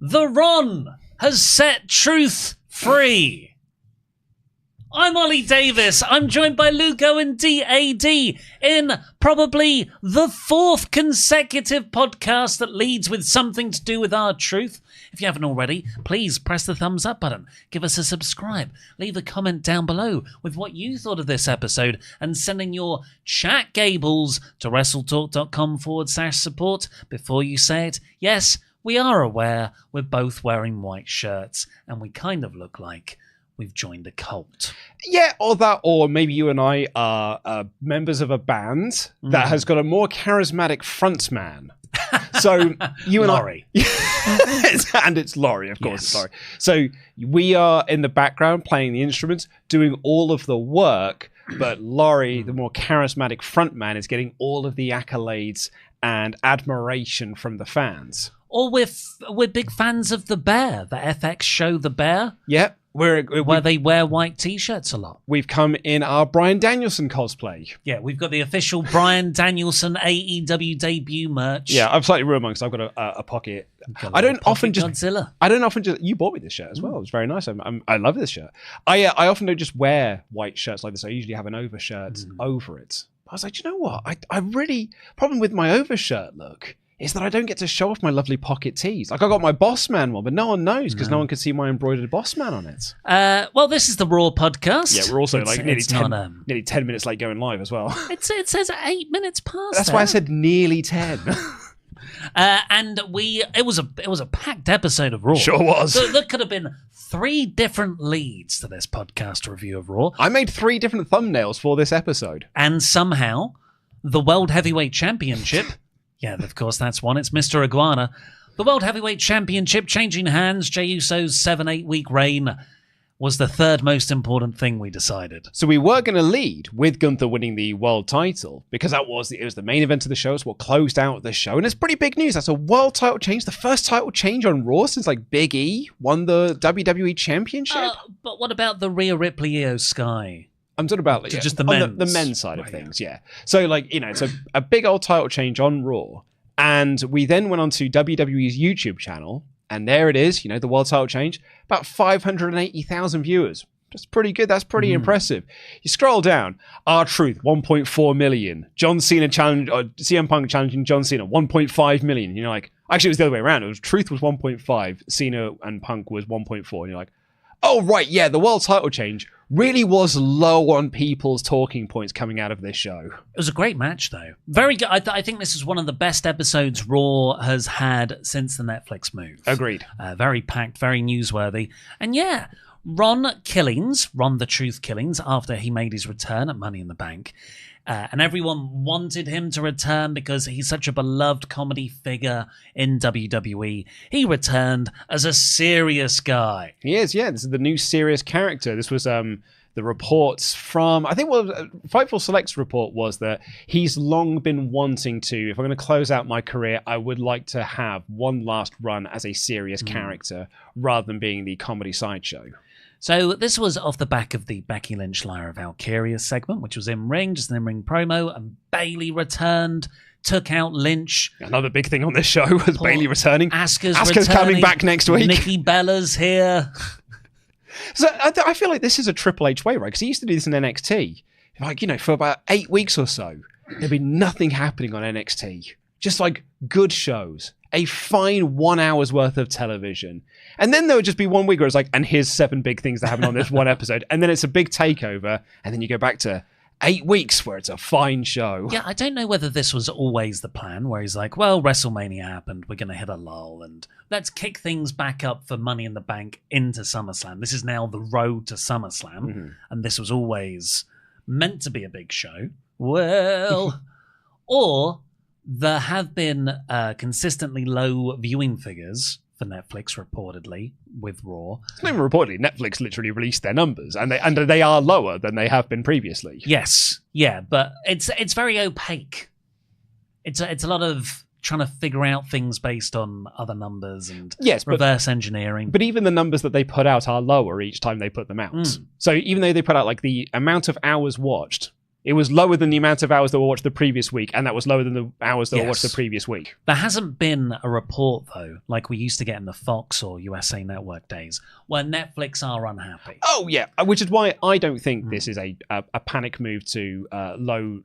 The Ron has set truth free. I'm Ollie Davis. I'm joined by Lugo and DAD in probably the fourth consecutive podcast that leads with something to do with our truth. If you haven't already, please press the thumbs up button, give us a subscribe, leave a comment down below with what you thought of this episode, and send in your chat gables to WrestleTalk.com/support before you say it. Yes, we are aware we're both wearing white shirts and we kind of look like we've joined a cult. Yeah, or maybe you and I are members of a band that has got a more charismatic frontman. So you and Laurie. And it's Laurie, of course. Yes. Sorry. So we are in the background playing the instruments, doing all of the work, but Laurie, the more charismatic frontman, is getting all of the accolades and admiration from the fans. Or we're big fans of The Bear, the FX show The Bear. Yep. Where they wear white t-shirts a lot. We've come in our Bryan Danielson cosplay. Yeah, we've got the official Bryan Danielson AEW debut merch. Yeah, I've slightly ruined mine because I've got a pocket. I don't often just Godzilla. You bought me this shirt as well. It was very nice. I love this shirt. I often don't just wear white shirts like this. I usually have an overshirt over it. I was like, you know what? I really problem with my overshirt look is that I don't get to show off my lovely pocket tees. Like I got my Boss Man one, but no one knows because no one can see my embroidered Boss Man on it. Well, this is the Raw podcast. Yeah, we're also nearly 10 minutes late going live as well. It says 8 minutes past. That's why I said nearly 10. And it was a packed episode of Raw. Sure was. There could have been 3 different leads to this podcast review of Raw. I made 3 different thumbnails for this episode. And somehow, the World Heavyweight Championship... Yeah, of course, that's one. It's Mr. Iguana. The World Heavyweight Championship changing hands. Jey Uso's 7-8 week reign was the third most important thing we decided. So we were going to lead with Gunther winning the world title because it was the main event of the show. It's what closed out the show. And it's pretty big news. That's a world title change. The first title change on Raw since like Big E won the WWE Championship. But what about the Rhea Ripley Io Sky? I'm talking about just the men's side of things, yeah. So, it's a big old title change on Raw. And we then went on to WWE's YouTube channel. And there it is, the world title change. About 580,000 viewers. That's pretty good. That's pretty impressive. You scroll down. R-Truth, 1.4 million. John Cena CM Punk challenging John Cena, 1.5 million. You're like, actually, it was the other way around. Truth was 1.5. Cena and Punk was 1.4. And you're like, oh, right, yeah, the world title change really was low on people's talking points coming out of this show. It was a great match, though. Very good. I think this is one of the best episodes Raw has had since the Netflix move. Agreed. Very packed, very newsworthy. And yeah, Ron the Truth Killings, after he made his return at Money in the Bank, and everyone wanted him to return because he's such a beloved comedy figure in WWE. He returned as a serious guy. He is, yeah. This is the new serious character. This was the reports from, I think what Fightful Select's report was that he's long been wanting to, if I'm going to close out my career, I would like to have one last run as a serious character rather than being the comedy sideshow. So this was off the back of the Becky Lynch Lyra Valkyria segment, which was in-ring, just an in-ring promo, and Bayley returned, took out Lynch. Another big thing on this show was Bayley returning. Asuka's coming back next week. Nikki Bella's here. So I feel like this is a Triple H way, right? Because he used to do this in NXT. For about 8 weeks or so, there'd be nothing happening on NXT. Just like good shows. A fine 1 hour's worth of television. And then there would just be 1 week where it's like, and here's 7 big things that happened on this one episode. And then it's a big takeover. And then you go back to 8 weeks where it's a fine show. Yeah, I don't know whether this was always the plan, where he's like, well, WrestleMania happened. We're going to hit a lull. And let's kick things back up for Money in the Bank into SummerSlam. This is now the road to SummerSlam. And this was always meant to be a big show. Well, or there have been consistently low viewing figures for Netflix, reportedly, with Raw. It's not even reportedly. Netflix literally released their numbers, and they are lower than they have been previously. Yes, yeah, but it's very opaque. It's a lot of trying to figure out things based on other numbers and reverse engineering. But even the numbers that they put out are lower each time they put them out. So even though they put out like the amount of hours watched It was lower than the amount of hours that were watched the previous week, and that was lower than the hours that were watched the previous week. There hasn't been a report, though, like we used to get in the Fox or USA Network days, where Netflix are unhappy. Oh, yeah, which is why I don't think this is a panic move to low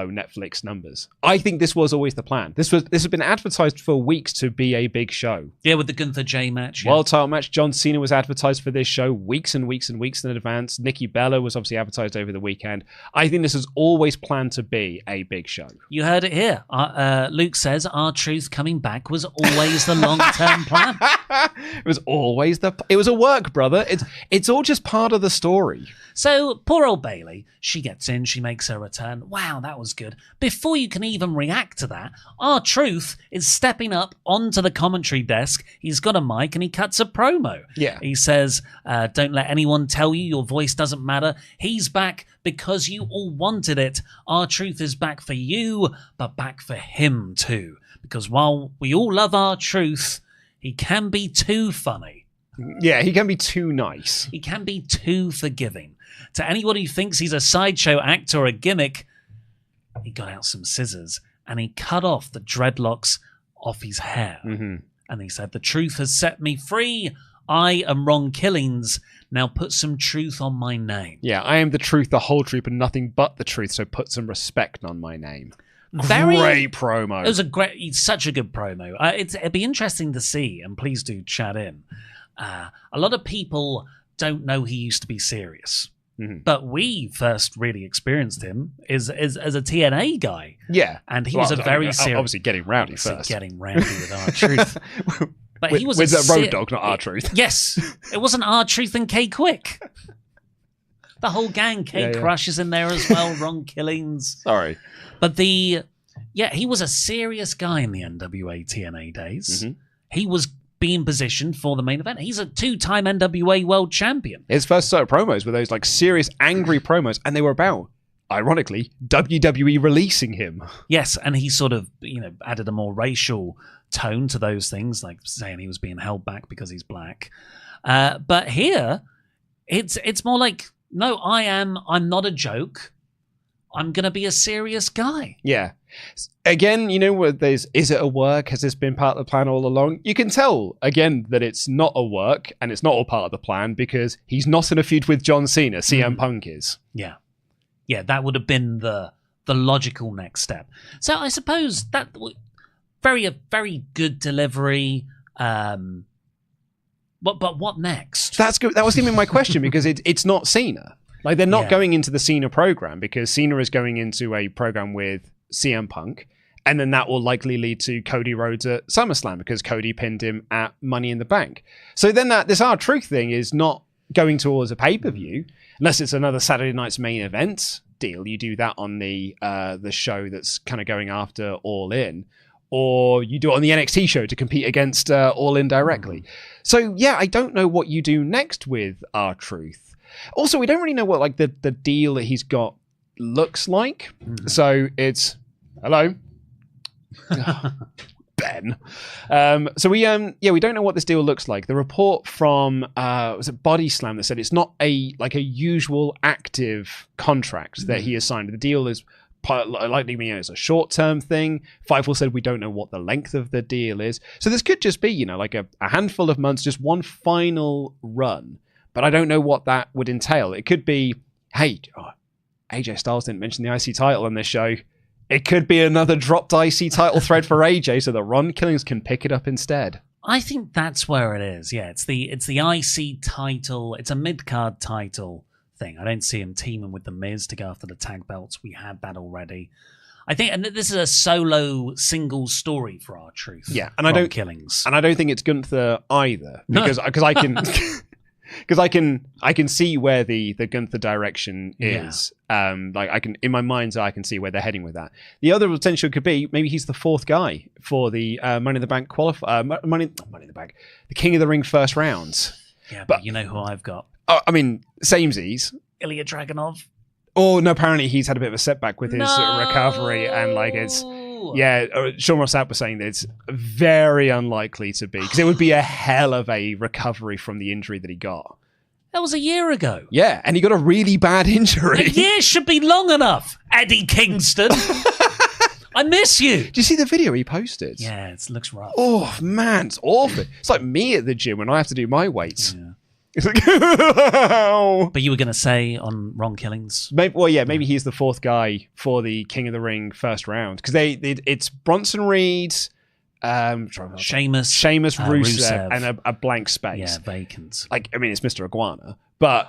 Netflix numbers. I think this was always the plan. This has been advertised for weeks to be a big show. Yeah, with the Gunther Jey match. World title match. John Cena was advertised for this show weeks and weeks and weeks in advance. Nikki Bella was obviously advertised over the weekend. I think this is always planned to be a big show. You heard it here. Luke says R-Truth coming back was always the long-term plan. It was always it was a work, brother. It's all just part of the story. So poor old Bayley, she gets in, she makes her return. Wow, that was good. Before you can even react to that, R-Truth is stepping up onto the commentary desk. He's got a mic and he cuts a promo. Yeah. He says, don't let anyone tell you your voice doesn't matter. He's back because you all wanted it. R-Truth is back for you, but back for him too. Because while we all love R-Truth, he can be too funny. Yeah, he can be too nice. He can be too forgiving. To anyone who thinks he's a sideshow act or a gimmick, he got out some scissors and he cut off the dreadlocks off his hair. Mm-hmm. And he said, the truth has set me free. I am Ron Killings. Now put some truth on my name. Yeah, I am the truth, the whole truth, and nothing but the truth, so put some respect on my name. Great promo. It was it's such a good promo. It'd be interesting to see, and please do chat in. A lot of people don't know he used to be serious. Mm-hmm. But we first really experienced him as a TNA guy. Yeah. And he was a very serious... Obviously getting rowdy first. Getting rowdy with R-Truth. But he was with Road Dogg, not R-Truth. Yes. It wasn't R-Truth and K Quick. The whole gang. K Crush is in there as well. Ron Killings. Sorry. But he was a serious guy in the NWA TNA days. Mm-hmm. He was being positioned for the main event. He's a 2-time NWA world champion. His first set of promos were those like serious, angry promos, and they were about, ironically, WWE releasing him. Yes, and he sort of, added a more racial tone to those things, like saying he was being held back because he's black. But here, it's more like, no, I'm not a joke. I'm going to be a serious guy. Yeah. Again, is it a work? Has this been part of the plan all along? You can tell, again, that it's not a work and it's not all part of the plan because he's not in a feud with John Cena. CM Punk is. Yeah. Yeah, that would have been the logical next step. So I suppose that a very good delivery. But what next? That's good. That was going to be my question because it's not Cena. Like, they're not going into the Cena program because Cena is going into a program with CM Punk, and then that will likely lead to Cody Rhodes at SummerSlam because Cody pinned him at Money in the Bank. So then this R-Truth thing is not going towards a pay-per-view unless it's another Saturday night's main event deal. You do that on the show that's kind of going after All In, or you do it on the NXT show to compete against All In directly. So yeah, I don't know what you do next with R-Truth. Also, we don't really know what like the deal that he's got looks like. So it's hello, Ben. So we don't know what this deal looks like. The report from was it Body Slam that said it's not a usual active contract that he has signed. The deal is likely it's a short-term thing. Fightful said we don't know what the length of the deal is. So this could just be like a handful of months, just one final run. But I don't know what that would entail. It could be, hey, AJ Styles didn't mention the IC title on this show. It could be another dropped IC title thread for AJ so that Ron Killings can pick it up instead. I think that's where it is. Yeah, it's the IC title. It's a mid-card title thing. I don't see him teaming with The Miz to go after the tag belts. We had that already. I think, and this is a solo single story for R-Truth. Yeah, and I don't think it's Gunther either because I can. Because I can see where the Gunther direction is. I can in my mind's eye I can see where they're heading with that. The other potential could be maybe he's the fourth guy for the Money in the Bank Money in the Bank, the King of the Ring first rounds. Yeah, but you know who I've got? I mean, samesies. Ilya Dragunov. Oh no! Apparently he's had a bit of a setback with his recovery, and it's. Yeah, Sean Ross Sapp was saying that it's very unlikely to be because it would be a hell of a recovery from the injury that he got. That was a year ago. Yeah, and he got a really bad injury. A year should be long enough, Eddie Kingston. I miss you. Do you see the video he posted? Yeah, it looks rough. Oh, man, it's awful. It's like me at the gym when I have to do my weights. Yeah. It's like, But you were going to say on Wrong Killings? Maybe he's the fourth guy for the King of the Ring first round. Because it's Bronson Reed, Sheamus, Rusev, and a blank space. Yeah, vacant. Like, I mean, it's Mr. Iguana, but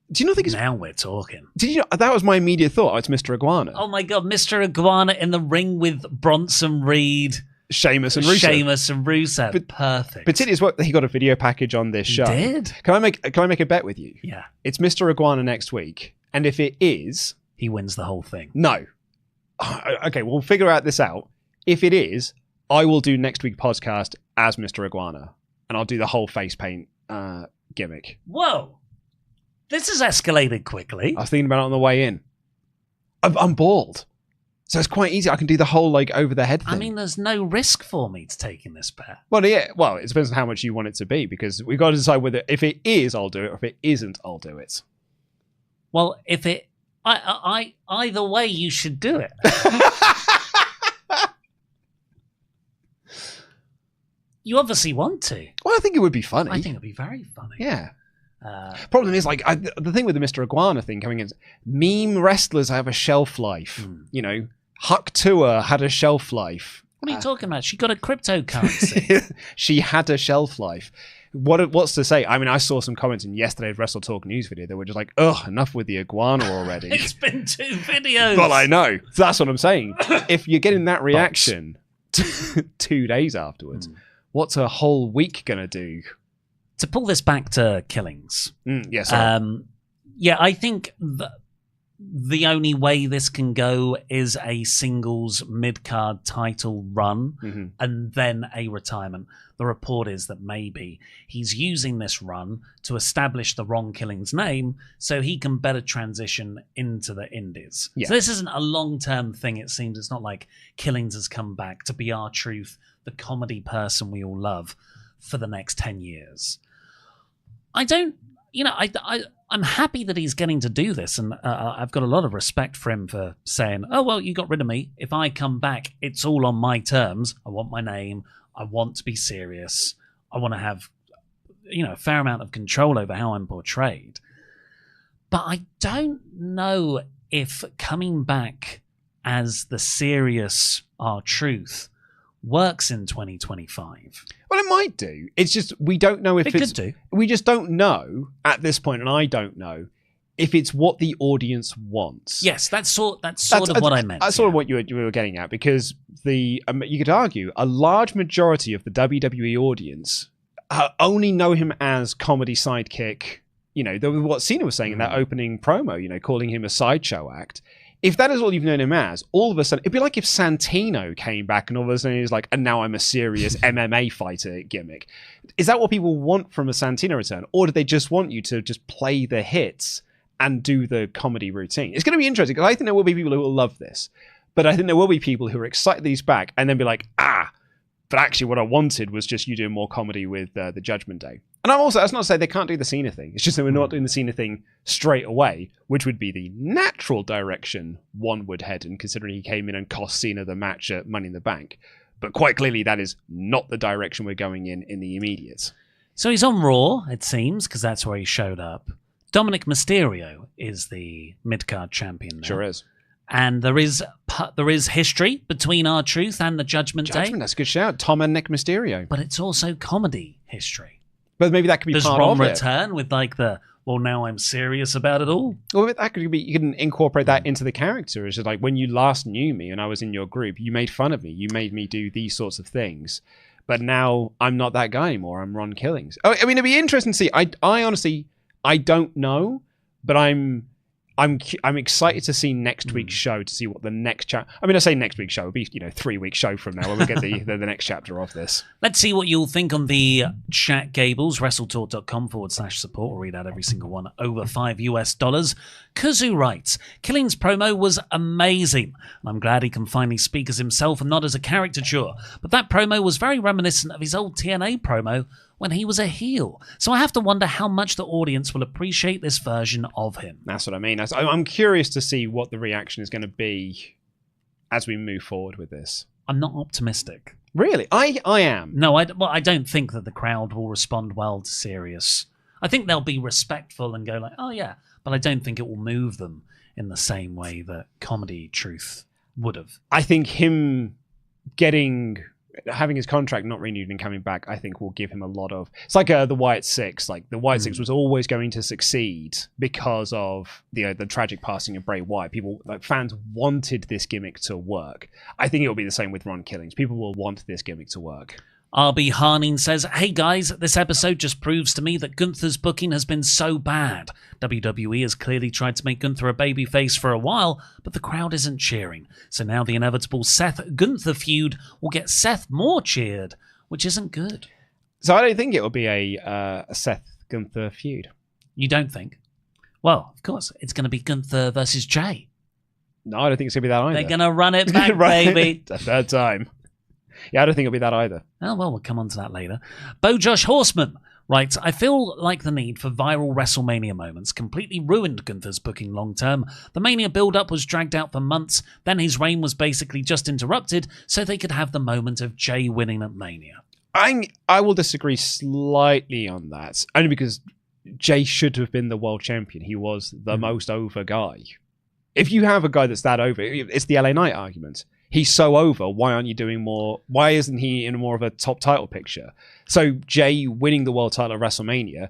do you not think it's... Now we're talking. Did you know, that was my immediate thought. Oh, it's Mr. Iguana. Oh my God, Mr. Iguana in the ring with Bronson Reed, Sheamus and Rusev. But, perfect. But it is what he got a video package on this show. He did? Can I make a bet with you? Yeah. It's Mr. Iguana next week, and if it is, he wins the whole thing. No. Okay, we'll figure this out. If it is, I will do next week's podcast as Mr. Iguana, and I'll do the whole face paint gimmick. Whoa. This has escalated quickly. I was thinking about it on the way in. I'm bald. So it's quite easy. I can do the whole over the head thing. I mean, there's no risk for me to taking this bet. Well, yeah. Well, it depends on how much you want it to be, because we've got to decide whether if it is, I'll do it, or if it isn't, I'll do it. Well, if it, either way, you should do it. You obviously want to. Well, I think it would be funny. I think it'd be very funny. Yeah. Problem is, the thing with the Mr. Iguana thing coming in, meme wrestlers have a shelf life. You know, Huck Tour had a shelf life. What are you talking about? She got a cryptocurrency. She had a shelf life. What's to say? I mean, I saw some comments in yesterday's WrestleTalk news video that were just like, ugh, enough with the iguana already. It's been 2 videos. Well, I know. So that's what I'm saying. If you're getting that reaction 2 days afterwards, what's a whole week going to do? To pull this back to Killings. Yes. I think the only way this can go is a singles mid-card title run and then a retirement. The report is that maybe he's using this run to establish the Wrong Killings name so he can better transition into the indies. Yeah. So this isn't a long-term thing, it seems. It's not like Killings has come back to be our truth, the comedy person we all love, for the next 10 years. I'm happy that he's getting to do this, and I've got a lot of respect for him for saying, oh, well, you got rid of me. If I come back, it's all on my terms. I want my name. I want to be serious. I want to have, a fair amount of control over how I'm portrayed. But I don't know if coming back as the serious R-Truth works in 2025. Well, it might do. It's just we don't know if it could do. We just don't know at this point, and I don't know if it's what the audience wants. Yes, that's sort of what I meant. That's sort of what you were getting at, because you could argue a large majority of the WWE audience only know him as comedy sidekick. What Cena was saying in that opening promo, calling him a sideshow act. If that is all you've known him as, all of a sudden, it'd be like if Santino came back and all of a sudden he's like, and now I'm a serious MMA fighter gimmick. Is that what people want from a Santino return? Or do they just want you to just play the hits and do the comedy routine? It's going to be interesting, because I think there will be people who will love this. But I think there will be people who are excited that he's back and then be like, but actually what I wanted was just you doing more comedy with the Judgment Day. And that's not to say they can't do the Cena thing. It's just that we're not doing the Cena thing straight away, which would be the natural direction one would head in, considering he came in and cost Cena the match at Money in the Bank. But quite clearly that is not the direction we're going in the immediate. So he's on Raw, it seems, because that's where he showed up. Dominik Mysterio is the mid-card champion now. Sure is. And there is history between R-Truth and the Judgment Day. That's a good shout. Tom and Nick Mysterio. But it's also comedy history. But maybe that could be Does part Ron of return with now I'm serious about it all? Well, that could be, you can incorporate that into the character. It's just like, when you last knew me and I was in your group, you made fun of me. You made me do these sorts of things. But now I'm not that guy anymore. I'm Ron Killings. Oh, I mean, it'd be interesting to see. I honestly, I don't know, but I'm excited to see next week's show, to see what the next chapter... I mean, I say next week's show. It'll be, 3 weeks show from now when we get the next chapter of this. Let's see what you'll think on the chat, Gables. WrestleTalk.com/support. We'll read out every single one over $5. Kazoo writes, Killings promo was amazing, and I'm glad he can finally speak as himself and not as a caricature. But that promo was very reminiscent of his old TNA promo when he was a heel. So I have to wonder how much the audience will appreciate this version of him. That's what I mean. I'm curious to see what the reaction is going to be as we move forward with this. I'm not optimistic. Really? I am. No, I don't think that the crowd will respond well to Sirius. I think they'll be respectful and go like, oh yeah, but I don't think it will move them in the same way that Comedy Truth would have. I think him having his contract not renewed and coming back, I think will give him a lot of... It's like the Wyatt Six. Like the Wyatt Six was always going to succeed because of the tragic passing of Bray Wyatt. People, like fans, wanted this gimmick to work. I think it will be the same with Ron Killings. People will want this gimmick to work. RB Harnin says, hey guys, this episode just proves to me that Gunther's booking has been so bad. WWE has clearly tried to make Gunther a babyface for a while, but the crowd isn't cheering. So now the inevitable Seth-Gunther feud will get Seth more cheered, which isn't good. So I don't think it will be a Seth-Gunther feud. You don't think? Well, of course, it's going to be Gunther versus Jey. No, I don't think it's going to be that either. They're going to run it back, baby. The third time. Yeah, I don't think it'll be that either. Oh, well, we'll come on to that later. Bo Josh Horseman writes, I feel like the need for viral WrestleMania moments completely ruined Gunther's booking long term. The Mania build-up was dragged out for months, then his reign was basically just interrupted so they could have the moment of Jey winning at Mania. I will disagree slightly on that, only because Jey should have been the world champion. He was the most over guy. If you have a guy that's that over, it's the LA Knight argument. He's so over, why aren't you doing more? Why isn't he in more of a top title picture? So Jey winning the world title at WrestleMania,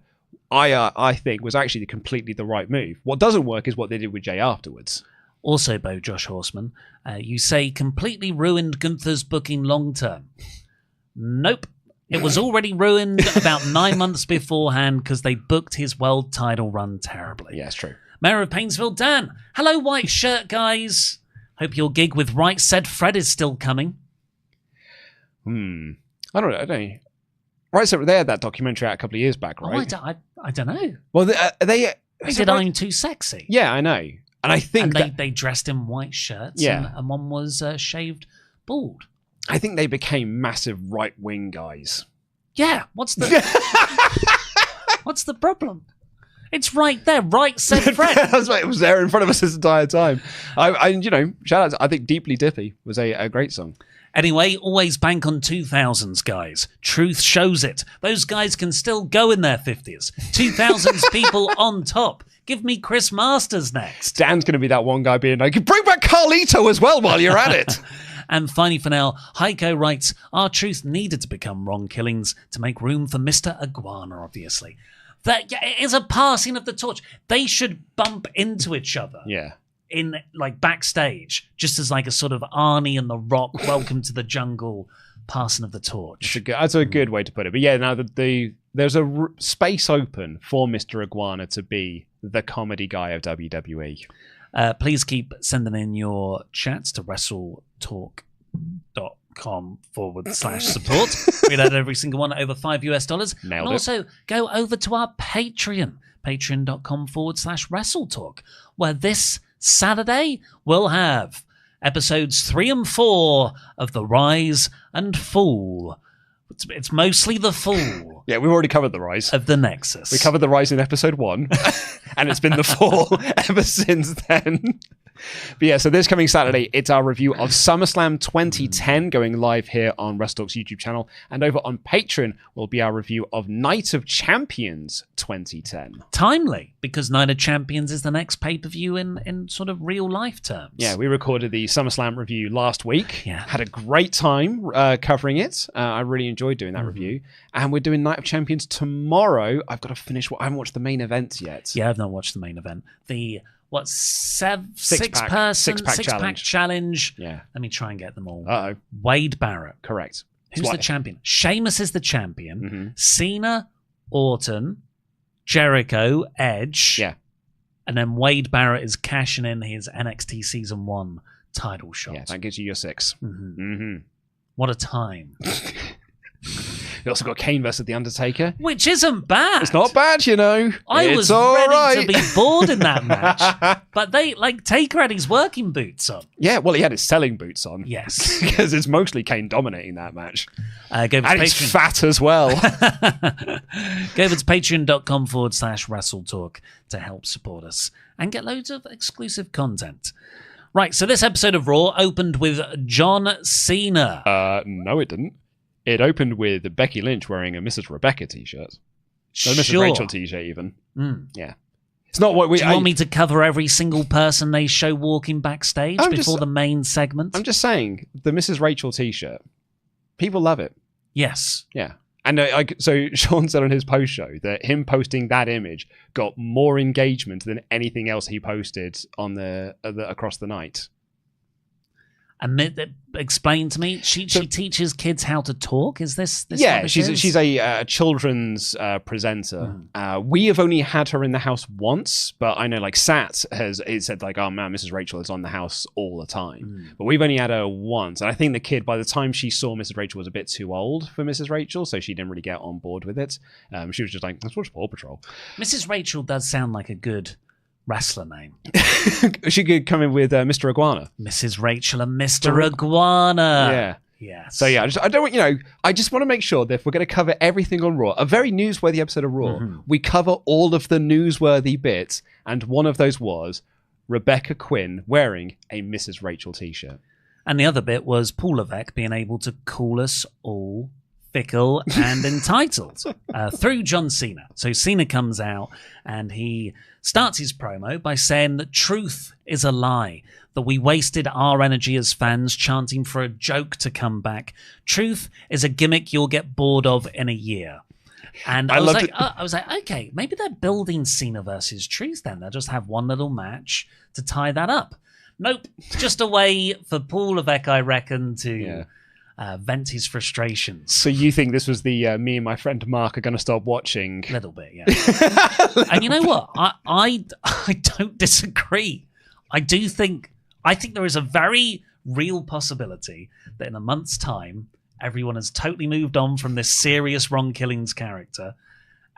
I think, was actually completely the right move. What doesn't work is what they did with Jey afterwards. Also, Bo Josh Horseman, you say completely ruined Gunther's booking long term. Nope. It was already ruined about 9 months beforehand because they booked his world title run terribly. Yeah, it's true. Mayor of Painesville, Dan. Hello, white shirt guys. Hope your gig with Right Said Fred is still coming. I don't know. Right Said, they had that documentary out a couple of years back, right? Oh, I don't know. Well, they did I'm Too Sexy. Yeah, I know. And I think they dressed in white shirts, and one was shaved bald. I think they became massive right-wing guys. Yeah, what's the problem? It's right there, Right Said Fred. That's right. It was there in front of us this entire time. Shout out. I think Deeply Dippy was a great song. Anyway, always bank on 2000s, guys. Truth shows it. Those guys can still go in their 50s. 2000s people on top. Give me Chris Masters next. Dan's going to be that one guy being like, bring back Carlito as well while you're at it. And finally for now, Heiko writes, our Truth needed to become Ron Killings to make room for Mr. Iguana, obviously. That is a passing of the torch. They should bump into each other. Yeah. In like backstage, just as like a sort of Arnie and The Rock, welcome to the jungle, passing of the torch. That's a good way to put it. But yeah, now there's a space open for Mr. Iguana to be the comedy guy of WWE. Please keep sending in your chats to WrestleTalk.com/support. Read out every single one over $5. Nailed and also go over to our Patreon, patreon.com/WrestleTalk, where this Saturday we'll have episodes 3 and 4 of The Rise and Fall. It's mostly the fall. Yeah, we've already covered the rise of the Nexus. We covered the rise in episode 1, and it's been the fall ever since then. But yeah, so this coming Saturday, it's our review of SummerSlam 2010 going live here on WrestleTalk's YouTube channel. And over on Patreon will be our review of Night of Champions 2010. Timely, because Night of Champions is the next pay-per-view in sort of real life terms. Yeah, we recorded the SummerSlam review last week. Yeah. Had a great time covering it. I really enjoyed doing that review. And we're doing Night of Champions tomorrow. I've got to finish I haven't watched the main event yet. Yeah, I've not watched the main event. The... Six-pack challenge. Yeah. Let me try and get them all. Uh-oh. Wade Barrett. Correct. Who's the champion? Sheamus is the champion. Mm-hmm. Cena, Orton, Jericho, Edge. Yeah. And then Wade Barrett is cashing in his NXT Season 1 title shot. Yeah, that gives you your 6. Mm-hmm. Mm-hmm. What a time. We also got Kane versus The Undertaker. Which isn't bad. It's not bad, you know. I was ready to be bored in that match. But Taker had his working boots on. Yeah, well, he had his selling boots on. Yes. Because it's mostly Kane dominating that match. And he's Patreon. fat as well. Go over to patreon.com/WrestleTalk to help support us and get loads of exclusive content. Right, so this episode of Raw opened with John Cena. No, it didn't. It opened with Becky Lynch wearing a Mrs. Rebecca t-shirt. Sure. Mrs. Rachel t-shirt even. Yeah. It's not what we... Do you want me to cover every single person they show walking backstage before the main segment? I'm just saying, the Mrs. Rachel t-shirt, people love it. Yes. Yeah. And so Sean said on his post show that him posting that image got more engagement than anything else he posted on the across the night. And explain to me, she teaches kids how to talk. Is this? Yeah, she's a children's presenter. We have only had her in the house once, but I know like Sat has said like, oh man, Mrs. Rachel is on the house all the time. But we've only had her once, and I think the kid by the time she saw Mrs. Rachel was a bit too old for Mrs. Rachel, so she didn't really get on board with it. She was just like, let's watch Paw Patrol. Mrs. Rachel does sound like a good wrestler name. She could come in with Mr. Iguana. Mrs. Rachel and Mr. Iguana. Yeah. Yes. So yeah, I just want to make sure that if we're going to cover everything on Raw, a very newsworthy episode of Raw, we cover all of the newsworthy bits, and one of those was Rebecca Quinn wearing a Mrs. Rachel t-shirt. And the other bit was Paul Levesque being able to call us all fickle and entitled through John Cena. So Cena comes out and he starts his promo by saying that truth is a lie, that we wasted our energy as fans chanting for a joke to come back. Truth is a gimmick you'll get bored of in a year. And I was like, okay, maybe they're building Cena versus Truth then. They'll just have one little match to tie that up. Nope, just a way for Paul Levesque, I reckon, to vent his frustrations. So you think this was the me and my friend Mark are going to stop watching? A little bit, yeah. And you know what? I don't disagree. I think there is a very real possibility that in a month's time, everyone has totally moved on from this serious Ron Killings character,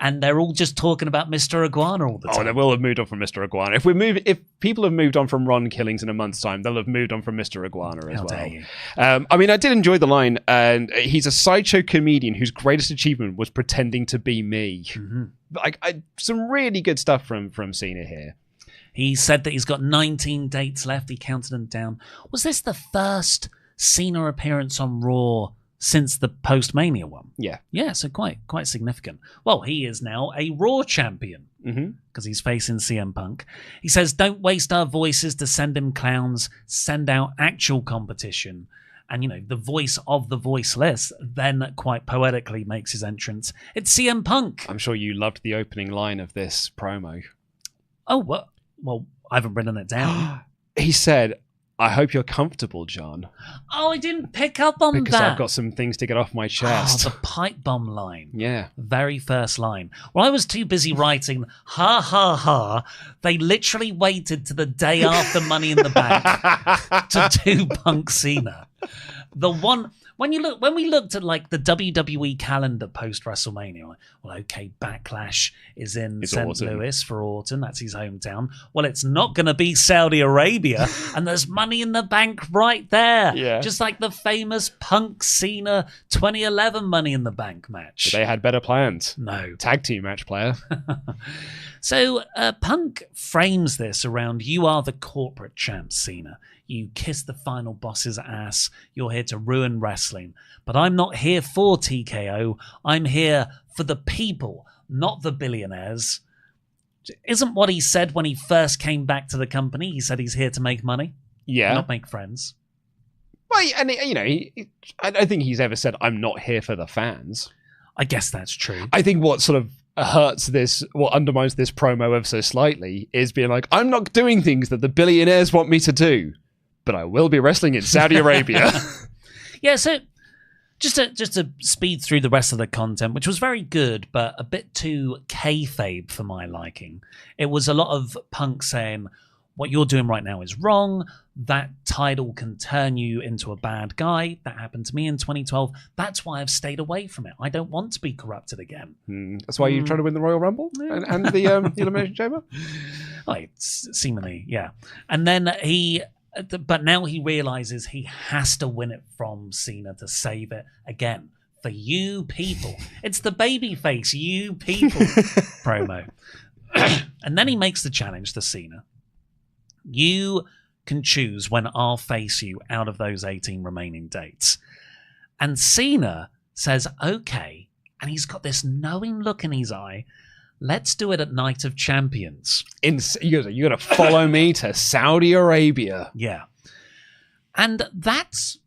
and they're all just talking about Mr. Iguana all the time. Oh, they will have moved on from Mr. Iguana. If people have moved on from Ron Killings in a month's time, they'll have moved on from Mr. Iguana as well. Dare you. I mean, I did enjoy the line, and he's a sideshow comedian whose greatest achievement was pretending to be me. Some really good stuff from Cena here. He said that he's got 19 dates left. He counted them down. Was this the first Cena appearance on Raw since the post-Mania one? Yeah. Yeah, so quite significant. Well, he is now a Raw champion because he's facing CM Punk. He says, don't waste our voices to send him clowns. Send out actual competition. And, the voice of the voiceless then quite poetically makes his entrance. It's CM Punk. I'm sure you loved the opening line of this promo. Oh, what? Well, I haven't written it down. He said, I hope you're comfortable, John. Oh, I didn't pick up on because that. I've got some things to get off my chest. Oh, the pipe bomb line. Yeah. Very first line. Well, I was too busy writing, ha, ha, ha. They literally waited to the day after Money in the Bank to do Punk Cena. The one... When we looked at like the WWE calendar post WrestleMania, like, well, okay, Backlash is in St. Louis for Orton. That's his hometown. Well, it's not going to be Saudi Arabia, and there's Money in the Bank right there. Yeah. Just like the famous Punk Cena 2011 Money in the Bank match. But they had better plans. No. Tag team match player. So Punk frames this around, you are the corporate champ, Cena. You kiss the final boss's ass. You're here to ruin wrestling. But I'm not here for TKO. I'm here for the people, not the billionaires. Isn't what he said when he first came back to the company? He said he's here to make money. Yeah. Not make friends. Well, and I don't think he's ever said, I'm not here for the fans. I guess that's true. I think what sort of what undermines this promo ever so slightly is being like, I'm not doing things that the billionaires want me to do, but I will be wrestling in Saudi Arabia. Yeah, so just to speed through the rest of the content, which was very good, but a bit too kayfabe for my liking. It was a lot of Punk saying, what you're doing right now is wrong. That title can turn you into a bad guy. That happened to me in 2012. That's why I've stayed away from it. I don't want to be corrupted again. That's why you're trying to win the Royal Rumble and the Elimination Chamber? Seemingly, yeah. And then but now he realizes he has to win it from Cena to save it again. For you people. It's the babyface, you people promo. And then he makes the challenge to Cena. You can choose when I'll face you out of those 18 remaining dates. And Cena says, okay. And he's got this knowing look in his eye. Let's do it at Night of Champions. You're going to follow me to Saudi Arabia. Yeah. And that's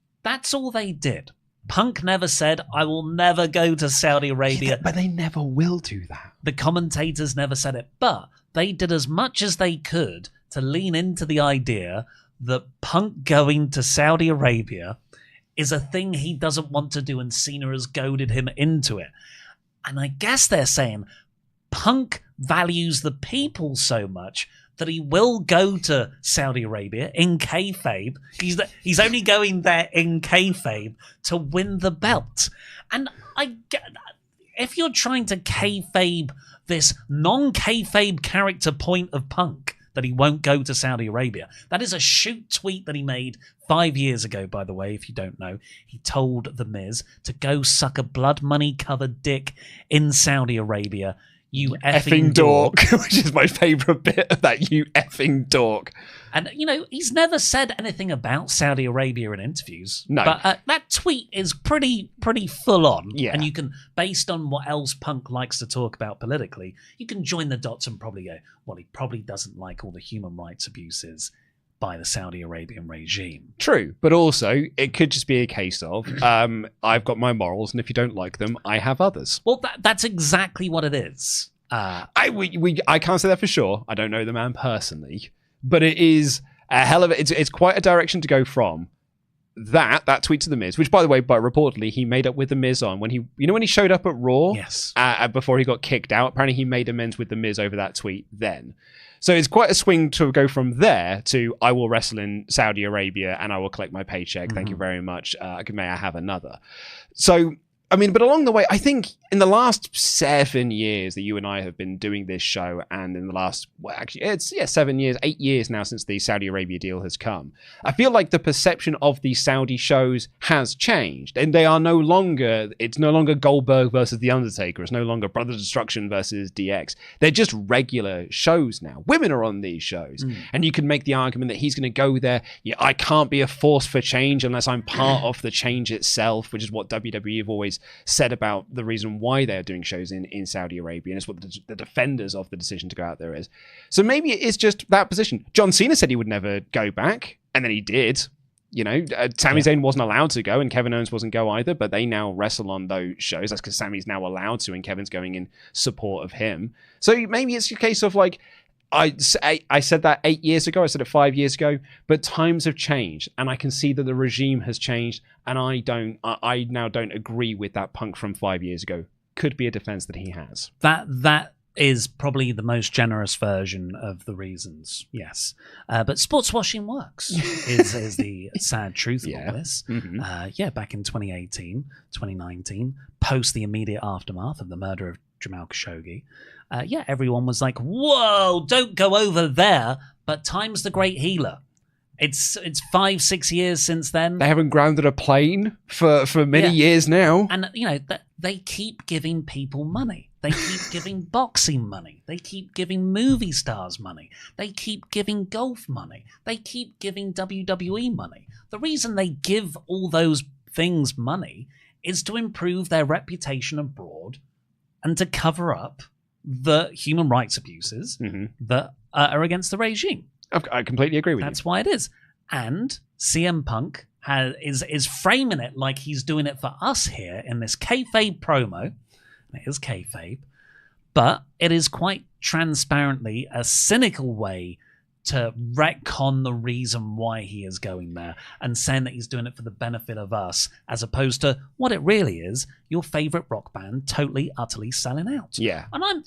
all they did. Punk never said, I will never go to Saudi Arabia. But they never will do that. The commentators never said it. But they did as much as they could to lean into the idea that Punk going to Saudi Arabia is a thing he doesn't want to do, and Cena has goaded him into it. And I guess they're saying Punk values the people so much that he will go to Saudi Arabia in kayfabe. He's only going there in kayfabe to win the belt. And if you're trying to kayfabe this non-kayfabe character point of Punk, that he won't go to Saudi Arabia. That is a shoot tweet that he made 5 years ago, by the way, if you don't know. He told The Miz to go suck a blood money covered dick in Saudi Arabia. You effing dork. Which is my favourite bit of that, you effing dork. And, he's never said anything about Saudi Arabia in interviews. No. But that tweet is pretty full on. Yeah. And you can, based on what else Punk likes to talk about politically, you can join the dots and probably go, well, he probably doesn't like all the human rights abuses by the Saudi Arabian regime. True, but also it could just be a case of I've got my morals, and if you don't like them, I have others. Well, that's exactly what it is. I can't say that for sure. I don't know the man personally, but it is a hell of a. It's quite a direction to go from. That tweet to The Miz, which by the way, reportedly he made up with The Miz on when he showed up at Raw, yes, before he got kicked out. Apparently he made amends with The Miz over that tweet then. So it's quite a swing to go from there to I will wrestle in Saudi Arabia and I will collect my paycheck. Thank you very much. May I have another? So, I mean, but along the way, I think in the last 7 years that you and I have been doing this show, and in the last, well, actually, it's 7 years, 8 years now since the Saudi Arabia deal has come, I feel like the perception of the Saudi shows has changed, and they are it's no longer Goldberg versus The Undertaker, it's no longer Brother Destruction versus DX. They're just regular shows now. Women are on these shows, and you can make the argument that he's going to go there. Yeah, I can't be a force for change unless I'm part of the change itself, which is what WWE have always said about the reason why they're doing shows in Saudi Arabia, and it's what the defenders of the decision to go out there is. So maybe it is just that position. John Cena said he would never go back, and then he did. Sami Zayn wasn't allowed to go, and Kevin Owens wasn't go either, but they now wrestle on those shows. That's because Sami's now allowed to, and Kevin's going in support of him. So maybe it's a case of like, I said that 8 years ago, I said it 5 years ago, but times have changed, and I can see that the regime has changed, and I now don't agree with that Punk from 5 years ago. Could be a defense that he has. That is probably the most generous version of the reasons, yes. But sports washing works, is the sad truth of all this. Mm-hmm. Back in 2018, 2019, post the immediate aftermath of the murder of Jamal Khashoggi, everyone was like, whoa, don't go over there. But time's the great healer. It's 5-6 years since then. They haven't grounded a plane for many years now. And, they keep giving people money. They keep giving boxing money. They keep giving movie stars money. They keep giving golf money. They keep giving WWE money. The reason they give all those things money is to improve their reputation abroad and to cover up the human rights abuses that are against the regime. I completely agree with you. That's why it is. And CM Punk is framing it like he's doing it for us here in this kayfabe promo. It is kayfabe, but it is quite transparently a cynical way to retcon the reason why he is going there and saying that he's doing it for the benefit of us, as opposed to what it really is, your favorite rock band totally, utterly selling out. Yeah. And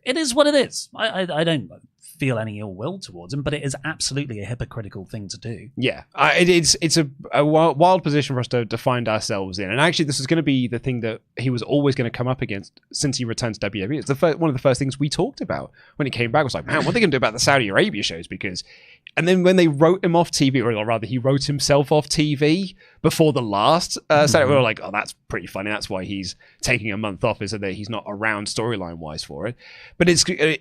it is what it is. I don't feel any ill will towards him, but it is absolutely a hypocritical thing to do. Yeah, it's a wild position for us to find ourselves in. And actually, this is going to be the thing that he was always going to come up against since he returned to WWE. It's one of the first things we talked about when he came back. Was like, man, what are they going to do about the Saudi Arabia shows? And then when they wrote him off TV, or rather, he wrote himself off TV before the last Saudi, we were like, oh, that's pretty funny. That's why he's taking a month off, is that he's not around storyline wise for it. But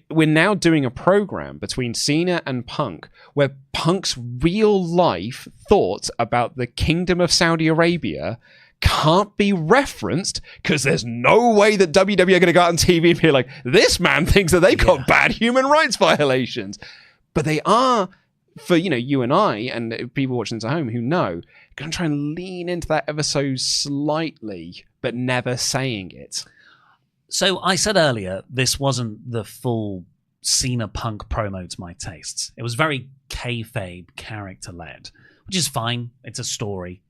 we're now doing a program between Cena and Punk, where Punk's real life thoughts about the Kingdom of Saudi Arabia can't be referenced because there's no way that WWE are going to go out on TV and be like, this man thinks that they got bad human rights violations. But they are, for you and I and people watching this at home who know, going to try and lean into that ever so slightly, but never saying it. So I said earlier, this wasn't the full Cena Punk promo to my tastes. It was very kayfabe, character-led, which is fine. It's a story.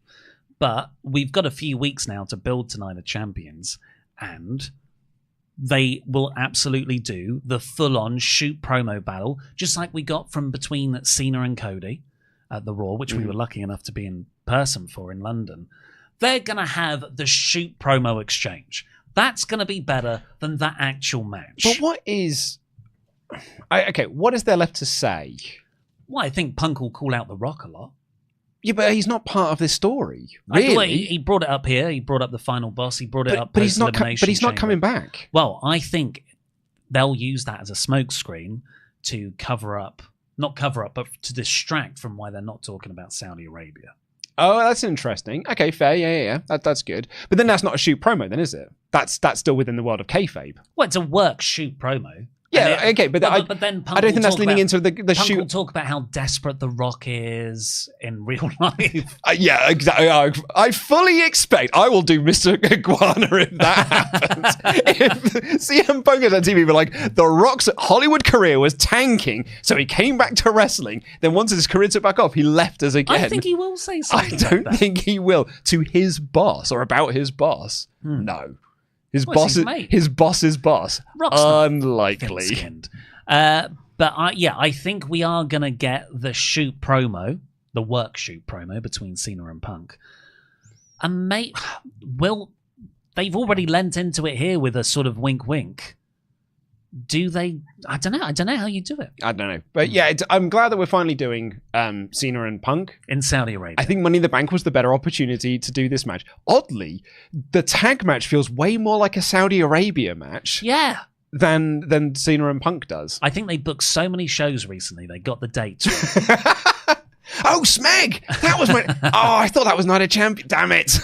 But we've got a few weeks now to build to Night of Champions, and they will absolutely do the full-on shoot promo battle, just like we got from between Cena and Cody at the Raw, which we were lucky enough to be in person for in London. They're going to have the shoot promo exchange. That's going to be better than that actual match. But what is there left to say? Well, I think Punk will call out The Rock a lot. Yeah, but he's not part of this story. Really, he brought it up here. He brought up the final boss. He brought it up. But he's not. But he's not coming back. Well, I think they'll use that as a smokescreen to not cover up, but to distract from why they're not talking about Saudi Arabia. Oh, that's interesting. Okay, fair. Yeah. That's good. But then that's not a shoot promo, then, is it? That's still within the world of kayfabe. Well, it's a work shoot promo. Yeah, okay, but then Punk I don't think that's leaning into the Punk shoot. Will talk about how desperate The Rock is in real life. Yeah, exactly. I fully expect I will do Mr. Iguana if that happens. If CM Punk is on TV, but like The Rock's Hollywood career was tanking, so he came back to wrestling. Then once his career took back off, he left us again. I think he will say something. I don't think he will to his boss or about his boss. No. His boss's boss. Rock's unlikely. But I think we are going to get the shoot promo, the work shoot promo between Cena and Punk. And they've already lent into it here with a sort of wink wink. Do they? I don't know how you do it. I don't know. But yeah, I'm glad that we're finally doing Cena and Punk. In Saudi Arabia. I think Money in the Bank was the better opportunity to do this match. Oddly, the tag match feels way more like a Saudi Arabia match. Yeah. Than Cena and Punk does. I think they booked so many shows recently, they got the dates. Oh, Smeg! That was my... Oh, I thought that was Night of Champions. Damn it.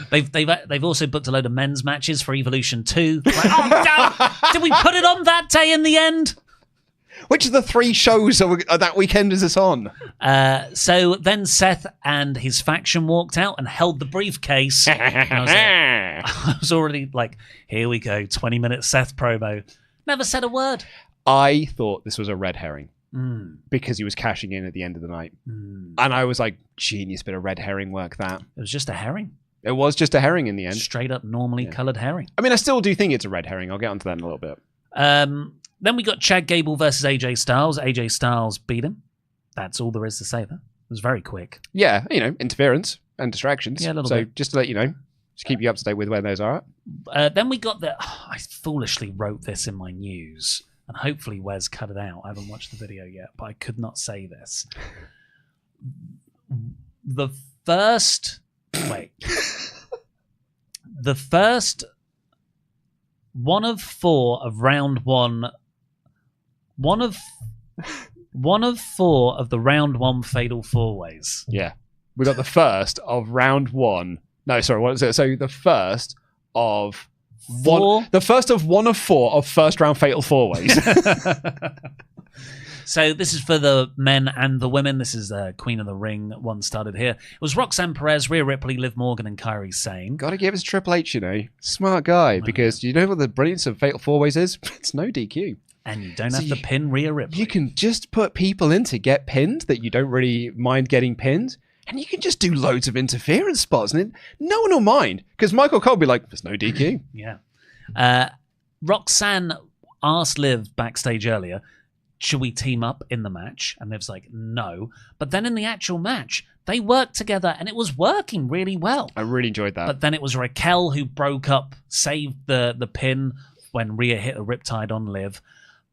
They've also booked a load of men's matches for Evolution 2. Like, oh, damn! Did we put it on that day in the end? Which of the 3 shows that weekend is this on? So then Seth and his faction walked out and held the briefcase. And I was already like, here we go, 20-minute Seth promo. Never said a word. I thought this was a red herring. Because he was cashing in at the end of the night. And I was like, genius bit of red herring work, that. It was just a herring. It was just a herring in the end. Straight up normally coloured herring. I mean, I still do think it's a red herring. I'll get onto that in a little bit. Then we got Chad Gable versus AJ Styles. AJ Styles beat him. That's all there is to say there. It was very quick. Yeah, interference and distractions. Yeah, a little bit. So just to let you know, just keep you up to date with where those are at. Then we got I foolishly wrote this in my news, and hopefully Wes cut it out. I haven't watched the video yet, but I could not say this. The first one of 4 of round 1. One of 4 of the round 1 fatal 4-ways. Yeah. We got the first of round 1. No, sorry, what is it? So the first of 1. The first of 1 of 4 of first round fatal 4-ways. So this is for the men and the women. This is Queen of the Ring. One started here. It was Roxanne, Perez, Rhea Ripley, Liv Morgan, and Kairi Sane. Got to give us Triple H, smart guy. Because you know what the brilliance of Fatal 4-Ways is? It's no DQ. And you don't have to pin Rhea Ripley. You can just put people in to get pinned that you don't really mind getting pinned. And you can just do loads of interference spots. And no one will mind. Because Michael Cole will be like, there's no DQ. Yeah. Roxanne asked Liv backstage earlier, should we team up in the match? And Liv's like, no. But then in the actual match, they worked together and it was working really well. I really enjoyed that. But then it was Raquel who broke up, saved the pin when Rhea hit a riptide on Liv.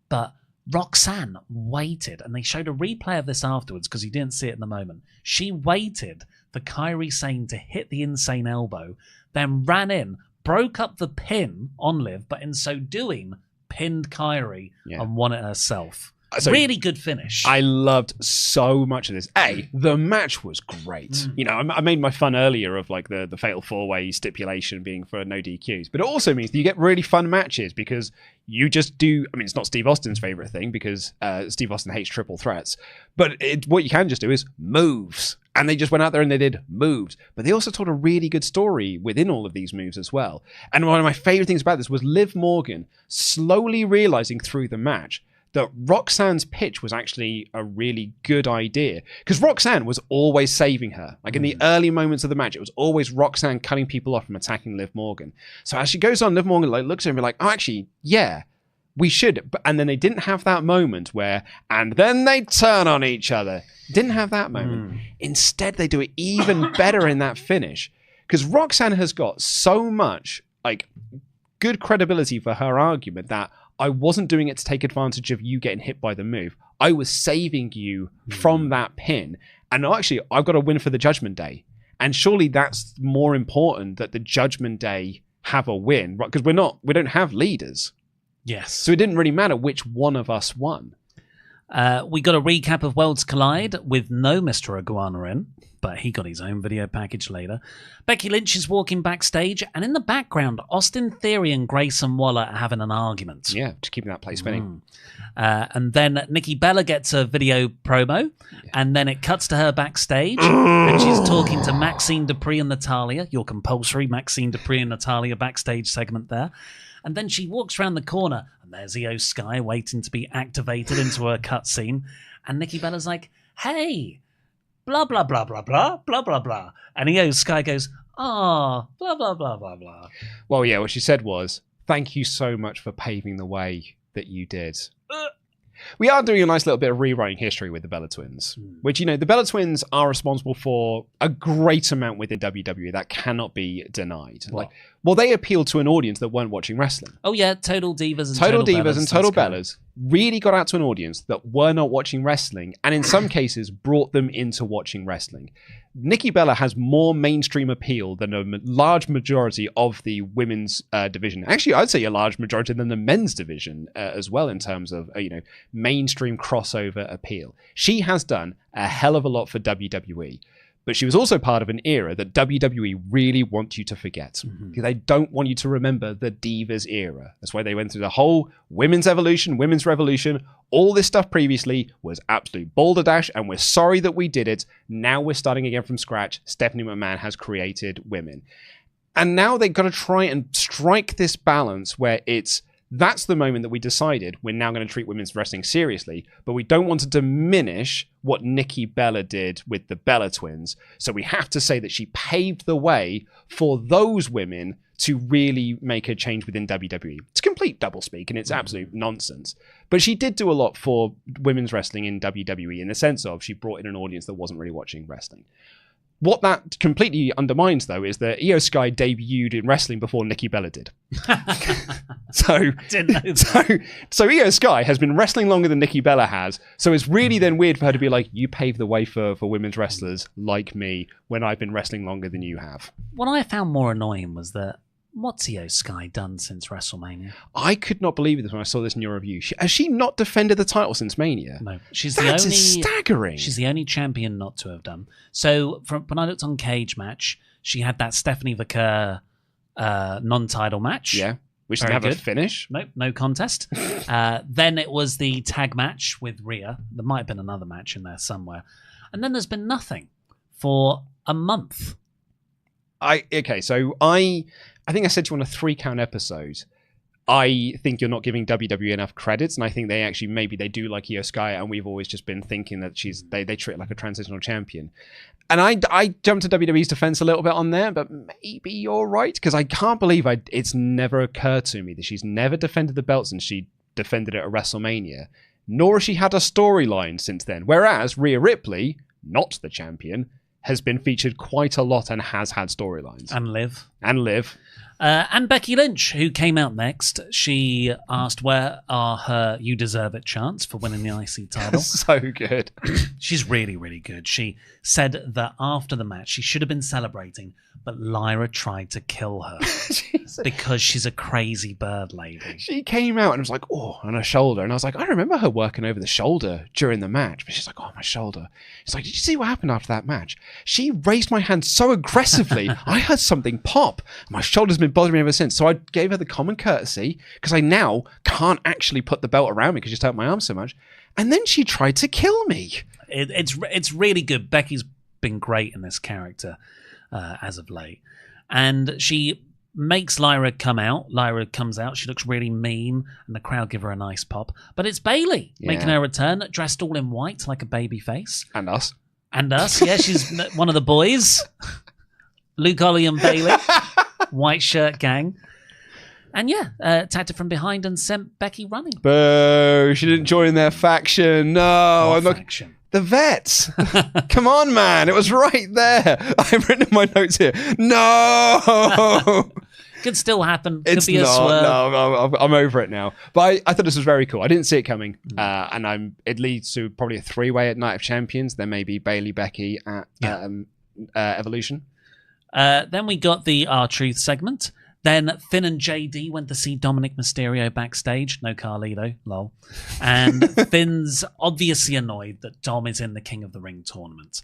But Roxanne waited, and they showed a replay of this afterwards because you didn't see it in the moment. She waited for Kairi Sane to hit the insane elbow, then ran in, broke up the pin on Liv, but in so doing, pinned Kairi and won it herself. So really good finish. I loved so much of this. The match was great. You know, I made my fun earlier of like the fatal 4-way stipulation being for no DQs, but it also means that you get really fun matches because you just do. I mean, it's not Steve Austin's favorite thing because Steve Austin hates triple threats, but what you can just do is moves. And they just went out there and they did moves. But they also told a really good story within all of these moves as well. And one of my favorite things about this was Liv Morgan slowly realizing through the match that Roxanne's pitch was actually a really good idea. Because Roxanne was always saving her. Like in the early moments of the match, it was always Roxanne cutting people off from attacking Liv Morgan. So as she goes on, Liv Morgan like looks at her and be like, oh, actually, yeah, we should. And then they didn't have that moment where, and then they turn on each other. Didn't have that moment. Instead, they do it even better in that finish. Because Roxanne has got so much like good credibility for her argument that I wasn't doing it to take advantage of you getting hit by the move. I was saving you from that pin. And actually, I've got to win for the Judgment Day. And surely that's more important that the Judgment Day have a win, right? Because we don't have leaders. Yes. So it didn't really matter which one of us won. We got a recap of Worlds Collide with no Mr. Iguana in, but he got his own video package later. Becky Lynch is walking backstage, and in the background, Austin Theory and Grayson Waller are having an argument. Yeah, just keeping that place spinning. And then Nikki Bella gets a video promo, and then it cuts to her backstage, and she's talking to Maxine Dupree and Natalia, your compulsory Maxine Dupree and Natalia backstage segment there. And then she walks around the corner, and there's Io Sky waiting to be activated into her cutscene. And Nikki Bella's like, hey, blah, blah, blah, blah, blah, blah, blah, blah. And Io Sky goes, blah, blah, blah, blah, blah. Well, yeah, what she said was, thank you so much for paving the way that you did. We are doing a nice little bit of rewriting history with the Bella Twins, which, you know, the Bella Twins are responsible for a great amount within WWE that cannot be denied. What? Well, they appealed to an audience that weren't watching wrestling. Oh, yeah, Total Divas and Total Divas and Total Bellas really got out to an audience that were not watching wrestling, and in some cases brought them into watching wrestling. Nikki Bella has more mainstream appeal than a large majority of the women's division. Actually, I'd say a large majority than the men's division as well in terms of mainstream crossover appeal. She has done a hell of a lot for WWE. But she was also part of an era that WWE really want you to forget. Because they don't want you to remember the Divas era. That's why they went through the whole women's evolution, women's revolution. All this stuff previously was absolute balderdash, and we're sorry that we did it. Now we're starting again from scratch. Stephanie McMahon has created women. And now they've got to try and strike this balance where that's the moment that we decided we're now going to treat women's wrestling seriously, but we don't want to diminish what Nikki Bella did with the Bella Twins. So we have to say that she paved the way for those women to really make a change within WWE. It's complete doublespeak and it's absolute nonsense. But she did do a lot for women's wrestling in WWE in the sense of she brought in an audience that wasn't really watching wrestling. What completely undermines, though, is that Io Sky debuted in wrestling before Nikki Bella did. So Io Sky has been wrestling longer than Nikki Bella has. So it's really then weird for her to be like, you paved the way for women's wrestlers like me when I've been wrestling longer than you have. What I found more annoying was that what's Io Sky done since WrestleMania? I could not believe this when I saw this in your review. Has she not defended the title since Mania? No. That's staggering. She's the only champion not to have done. So when I looked on Cage Match, she had that Stephanie Vaquer non-title match. Yeah, which didn't have a finish. Nope, no contest. Then it was the tag match with Rhea. There might have been another match in there somewhere. And then there's been nothing for a month. I think I said to you on a 3-count episode, I think you're not giving WWE enough credits, and I think they actually, maybe they do like Io Sky, and we've always just been thinking that they treat her like a transitional champion. And I jumped to WWE's defense a little bit on there, but maybe you're right, because I can't believe it's never occurred to me that she's never defended the belts, and she defended it at WrestleMania, nor has she had a storyline since then. Whereas Rhea Ripley, not the champion, has been featured quite a lot and has had storylines. And Liv. And Becky Lynch, who came out next, she asked where are her You Deserve It chants for winning the IC title. So good. She's really, really good. She said that after the match, she should have been celebrating, but Lyra tried to kill her because she's a crazy bird lady. She came out and was like, oh, on her shoulder. And I was like, I remember her working over the shoulder during the match. But she's like, oh, my shoulder. It's like, did you see what happened after that match? She raised my hand so aggressively. I heard something pop. My shoulder's been bothering me ever since. So I gave her the common courtesy because I now can't actually put the belt around me because she's hurt my arm so much. And then she tried to kill me. It's really good. Becky's been great in this character as of late. And she makes Lyra come out. Lyra comes out. She looks really mean, and the crowd give her a nice pop. But it's Bayley making her return, dressed all in white like a baby face. And us. Yeah, she's one of the boys. Luke, Oli, and Bayley. White shirt gang. And attacked her from behind and sent Becky running. Boo! She didn't join their faction. No, I'm not. Faction? The vets. Come on, man. It was right there. I've written in my notes here. No. Could still happen. Could It's be a not. swerve. No, I'm over it now. But I thought this was very cool. I didn't see it coming. And it leads to probably a 3-way at Night of Champions. There may be Bayley, Becky at Evolution. Then we got the R-Truth segment. Then Finn and JD went to see Dominik Mysterio backstage. No Carlito, lol. And Finn's obviously annoyed that Dom is in the King of the Ring tournament.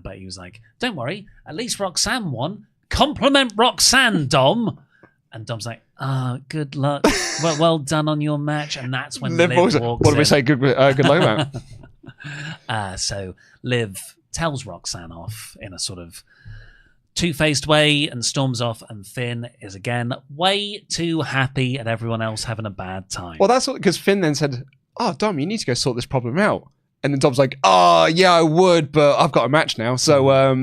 But he was like, don't worry, at least Roxanne won. Compliment Roxanne, Dom. And Dom's like, good luck. Well done on your match. And that's when Liv walks in. What did we say? Good luck, man. So Liv tells Roxanne off in a sort of two-faced way and storms off, and Finn is again way too happy at everyone else having a bad time. Well, that's because Finn then said, oh, Dom, you need to go sort this problem out. And then Dom's like, oh, yeah, I would, but I've got a match now. So,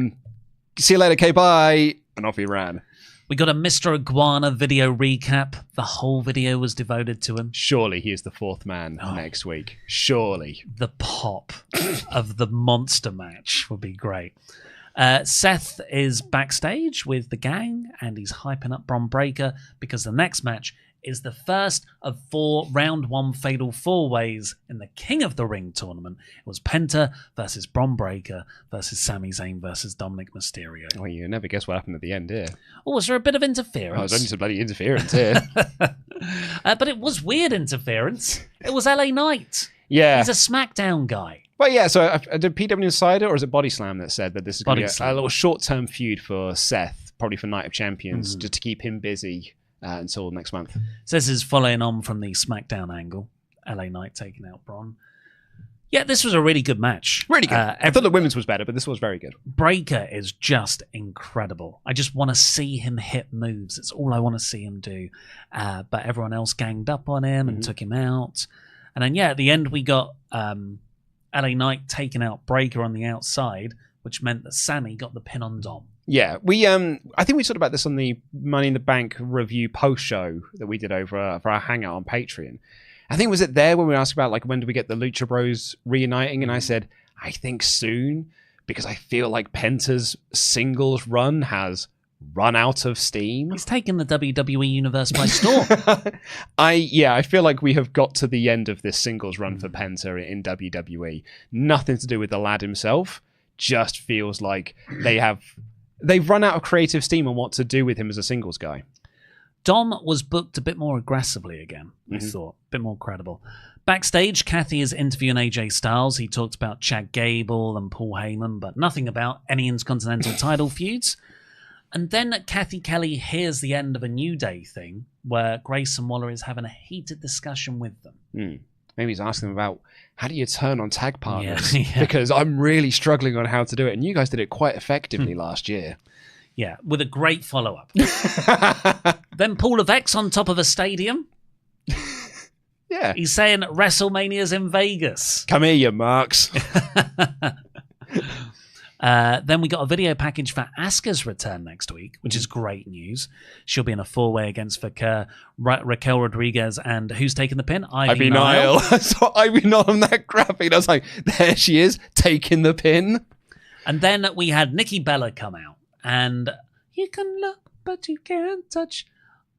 see you later, okay, bye. And off he ran. We got a Mr. Iguana video recap. The whole video was devoted to him. Surely he is the fourth man next week. Surely. The pop of the monster match would be great. Seth is backstage with the gang and he's hyping up Bron Breakker because the next match is the first of 4 round 1 fatal 4-ways in the King of the Ring tournament. It was Penta versus Bron Breakker versus Sami Zayn versus Dominik Mysterio. Well, you never guess what happened at the end here. Oh, was there a bit of interference? Oh, there's only some bloody interference here. But it was weird interference. It was LA Knight. Yeah. He's a SmackDown guy. Well, yeah, so did PW Insider or is it Body Slam that said that this is going to be a little short-term feud for Seth, probably for Night of Champions, just to keep him busy until next month. So this is following on from the SmackDown angle. LA Knight taking out Bron. Yeah, this was a really good match. Really good. I thought the women's was better, but this was very good. Breakker is just incredible. I just want to see him hit moves. It's all I want to see him do. But everyone else ganged up on him and took him out. And then, at the end we got LA Knight taking out Breakker on the outside, which meant that Sami got the pin on Dom. Yeah, we I think we talked about this on the Money in the Bank review post show that we did over for our hangout on Patreon. I think was it there when we asked about like when do we get the Lucha Bros reuniting, and I said I think soon because I feel like Penta's singles run has run out of steam. He's taken the WWE universe by storm. I feel like we have got to the end of this singles run for Penta in WWE. Nothing to do with the lad himself. Just feels like they've run out of creative steam on what to do with him as a singles guy. Dom was booked a bit more aggressively again, I thought. A bit more credible. Backstage, Kathy is interviewing AJ Styles. He talked about Chad Gable and Paul Heyman, but nothing about any Intercontinental title feuds. And then Kathy Kelly hears the end of a New Day thing where Grayson Waller is having a heated discussion with them. Maybe he's asking them about how do you turn on tag partners? Yeah. Because I'm really struggling on how to do it. And you guys did it quite effectively last year. Yeah, with a great follow-up. Then Paul Levesque on top of a stadium. Yeah. He's saying WrestleMania's in Vegas. Come here, you marks. Then we got a video package for Asuka's return next week, which is great news. She'll be in a 4-way against Raquel Rodriguez, and who's taking the pin? Ivy Nile. I saw Ivy Nile on that graphic. I was like, there she is, taking the pin. And then we had Nikki Bella come out, and you can look, but you can't touch.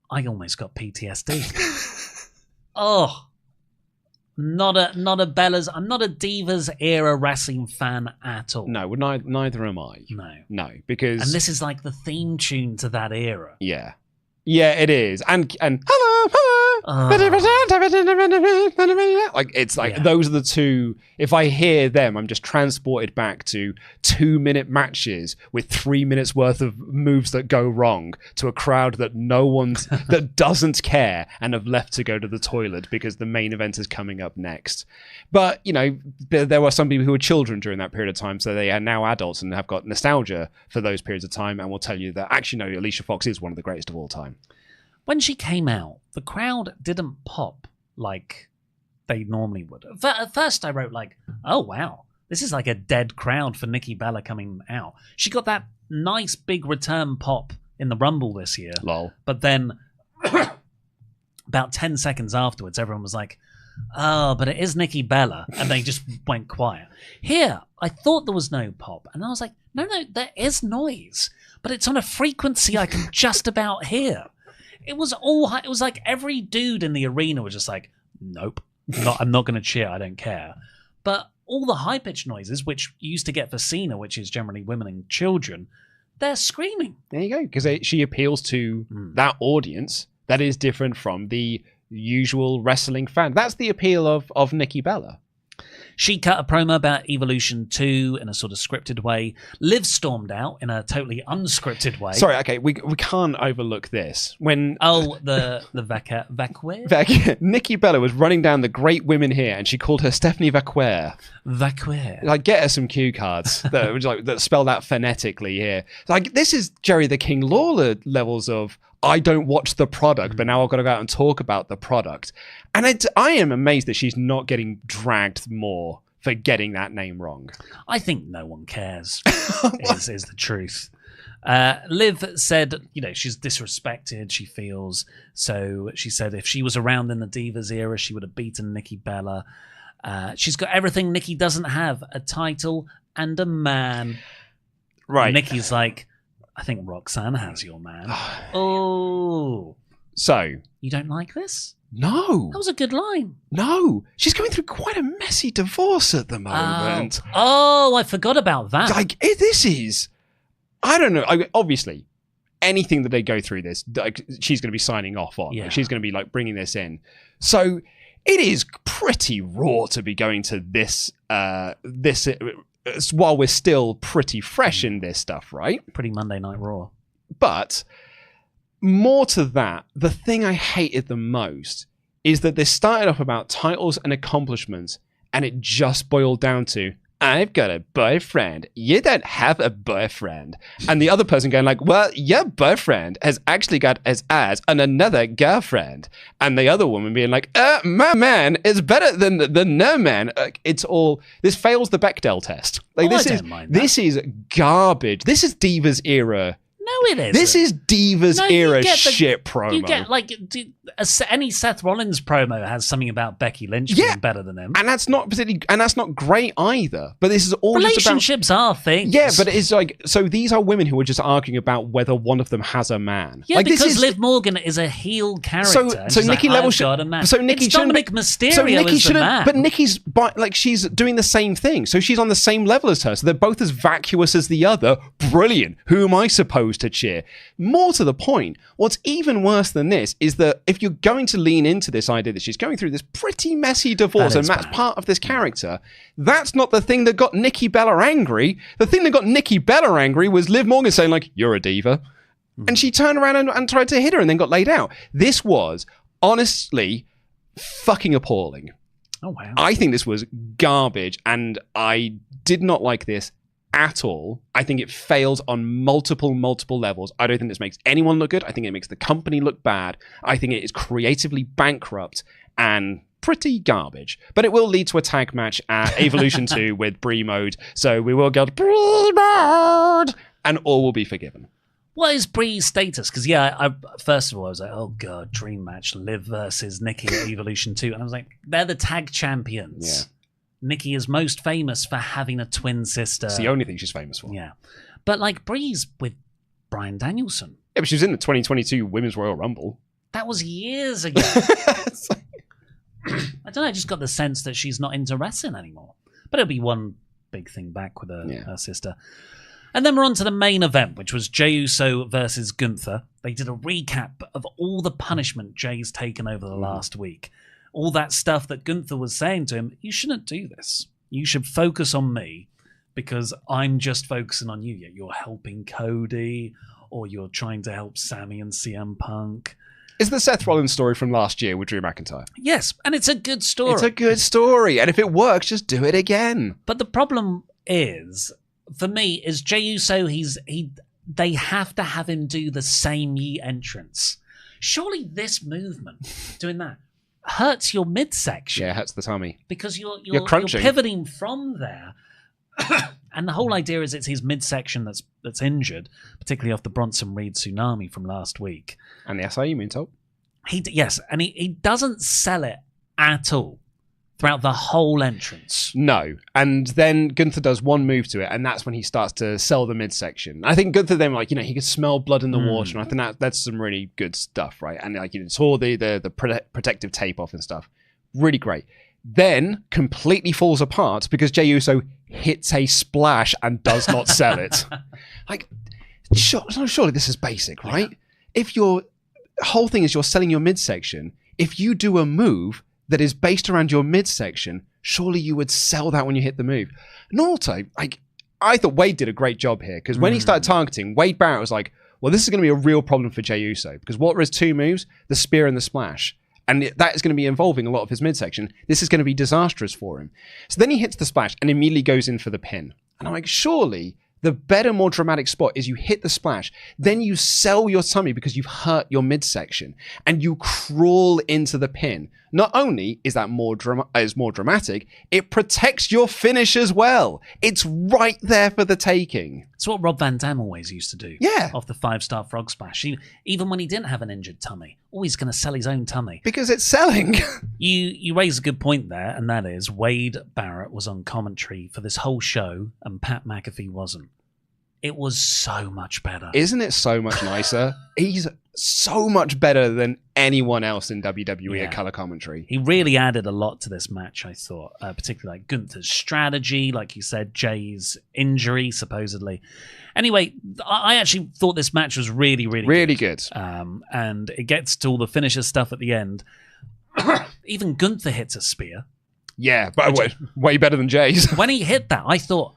I almost got PTSD. Oh, not a Bella's. I'm not a Divas era wrestling fan at all. No, neither am I. No, because and this is like the theme tune to that era. Yeah, it is. And hello. Like it's like those are the two. If I hear them, I'm just transported back to 2-minute matches with 3 minutes worth of moves that go wrong to a crowd that that doesn't care and have left to go to the toilet because the main event is coming up next. But there were some people who were children during that period of time, so they are now adults and have got nostalgia for those periods of time, and will tell you that actually no, Alicia Fox is one of the greatest of all time. When she came out, the crowd didn't pop like they normally would. At first I wrote like, oh wow, this is like a dead crowd for Nikki Bella coming out. She got that nice big return pop in the Rumble this year. Lol. But then about 10 seconds afterwards, everyone was like, oh, but it is Nikki Bella. And they just went quiet. Here, I thought there was no pop. And I was like, no, there is noise. But it's on a frequency I can just about hear. It was like every dude in the arena was just like, nope, I'm not going to cheer. I don't care. But all the high-pitched noises, which you used to get for Cena, which is generally women and children, they're screaming. There you go. Because she appeals to that audience that is different from the usual wrestling fan. That's the appeal of Nikki Bella. She cut a promo about Evolution 2 in a sort of scripted way. Liv stormed out in a totally unscripted way. Sorry, okay, we can't overlook this. When the Vaquer? Nikki Bella was running down the great women here, and she called her Stephanie Vaquer. Vaquer. Like, get her some cue cards that spell that phonetically here. Like, this is Jerry the King Lawler levels of, I don't watch the product, but now I've got to go out and talk about the product. And I am amazed that she's not getting dragged more for getting that name wrong. I think no one cares, is the truth. Liv said, she's disrespected, she feels. So she said if she was around in the Divas era, she would have beaten Nikki Bella. She's got everything Nikki doesn't have, a title and a man. Right. Nikki's like, I think Roxanne has your man. Oh. So. You don't like this? No. That was a good line. No. She's going through quite a messy divorce at the moment. Oh, I forgot about that. Like, this is... I don't know. Obviously, anything that they go through this, she's going to be signing off on. Yeah. She's going to be, bringing this in. So, it is pretty raw to be going to this... while we're still pretty fresh in this stuff, right? Pretty Monday Night Raw. But more to that, the thing I hated the most is that this started off about titles and accomplishments, and it just boiled down to, I've got a boyfriend. You don't have a boyfriend. And the other person going like, well, your boyfriend has actually got his eyes on another girlfriend. And the other woman being like, my man is better than no man. It's all, this fails the Bechdel test. Like, this is garbage. This is Divas era. No, it isn't. This is Divas era shit promo. You get any Seth Rollins promo has something about Becky Lynch being better than him, and that's not great either. But this is all relationships are things. Yeah, but it's like, so these are women who are just arguing about whether one of them has a man. Yeah, like, because Liv Morgan is a heel character. So Nikki Level should. So Nikki Dominik Mysterio is the man. But Nikki's she's doing the same thing. So she's on the same level as her. So they're both as vacuous as the other. Brilliant. Who am I supposed to cheer? More to the point, what's even worse than this is that if you're going to lean into this idea that she's going through this pretty messy divorce and that's part of this character, that's not the thing that got Nikki Bella angry. The thing that got Nikki Bella angry was Liv Morgan saying like, you're a diva. And she turned around and tried to hit her and then got laid out. This was honestly fucking appalling. Oh, wow. I think this was garbage, and I did not like this at all. I think it fails on multiple levels. I don't think this makes anyone look good. I think it makes the company look bad. I think it is creatively bankrupt and pretty garbage. But it will lead to a tag match at Evolution 2 with Brie mode. So we will go Brie mode, and all will be forgiven. What is Brie's status? Because, I first of all, I was like, oh, God, dream match, Liv versus Nikki at Evolution 2. And I was like, they're the tag champions. Yeah. Nikki is most famous for having a twin sister. It's the only thing she's famous for. Yeah. But, like, Brie's with Bryan Danielson. Yeah, but she was in the 2022 Women's Royal Rumble. That was years ago. I don't know, I just got the sense that she's not into wrestling anymore. But it'll be one big thing back with her sister. And then we're on to the main event, which was Jey Uso versus Gunther. They did a recap of all the punishment Jey's taken over the last week. All that stuff that Gunther was saying to him, you shouldn't do this. You should focus on me because I'm just focusing on you. Yet you're helping Cody or you're trying to help Sami and CM Punk. It's the Seth Rollins story from last year with Drew McIntyre. Yes, and it's a good story. It's a good story. And if it works, just do it again. But the problem is, for me, is Jey Uso, they have to have him do the same entrance. Surely this movement, doing that, hurts your midsection. Yeah, it hurts the tummy. Because you're crunching. You're pivoting from there. And the whole idea is it's his midsection that's injured, particularly off the Bronson Reed tsunami from last week. And the SIE moonsault. Yes, and he doesn't sell it at all throughout the whole entrance. No. And then Gunther does one move to it, and that's when he starts to sell the midsection. I think Gunther then, he could smell blood in the water, and I think that's some really good stuff, right? And tore the protective tape off and stuff. Really great. Then completely falls apart because Jey Uso hits a splash and does not sell it. Surely this is basic, right? Yeah. If your whole thing is you're selling your midsection, if you do a move that is based around your midsection, surely you would sell that when you hit the move. And also, I thought Wade did a great job here because when he started targeting, Wade Barrett was like, well, this is going to be a real problem for Jey Uso because what were his two moves? The spear and the splash. And that is going to be involving a lot of his midsection. This is going to be disastrous for him. So then he hits the splash and immediately goes in for the pin. And I'm like, surely the better, more dramatic spot is you hit the splash, then you sell your tummy because you've hurt your midsection, and you crawl into the pin. Not only is that more dramatic, it protects your finish as well. It's right there for the taking. It's what Rob Van Dam always used to do. Yeah. Off the 5-star frog splash. Even when he didn't have an injured tummy, always going to sell his own tummy. Because it's selling. You raise a good point there, and that is Wade Barrett was on commentary for this whole show, and Pat McAfee wasn't. It was so much better. Isn't it so much nicer? He's so much better than anyone else in WWE at color commentary. He really added a lot to this match, I thought, particularly like Gunther's strategy, like you said, Jey's injury, supposedly. Anyway, I actually thought this match was really, really good. And it gets to all the finisher stuff at the end. Even Gunther hits a spear. Yeah, but way better than Jey's. When he hit that, I thought,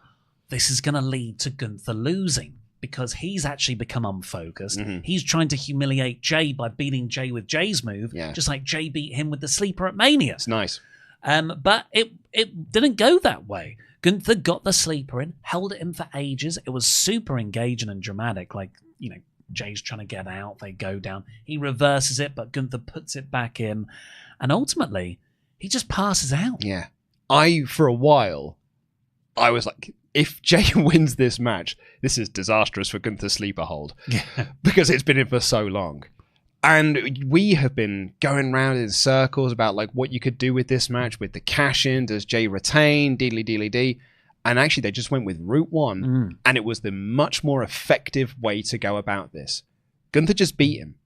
this is going to lead to Gunther losing because he's actually become unfocused. Mm-hmm. He's trying to humiliate Jey by beating Jey with Jey's move, just like Jey beat him with the sleeper at Mania. It's nice. But it didn't go that way. Gunther got the sleeper in, held it in for ages. It was super engaging and dramatic. Like, Jey's trying to get out. They go down. He reverses it, but Gunther puts it back in. And ultimately, he just passes out. Yeah. For a while, I was like, if Jey wins this match, this is disastrous for Gunther's sleeper hold. Yeah. Because it's been in for so long. And we have been going around in circles about what you could do with this match, with the cash-in. Does Jey retain? Deedly-deedly-dee. And actually, they just went with Route 1, and it was the much more effective way to go about this. Gunther just beat him.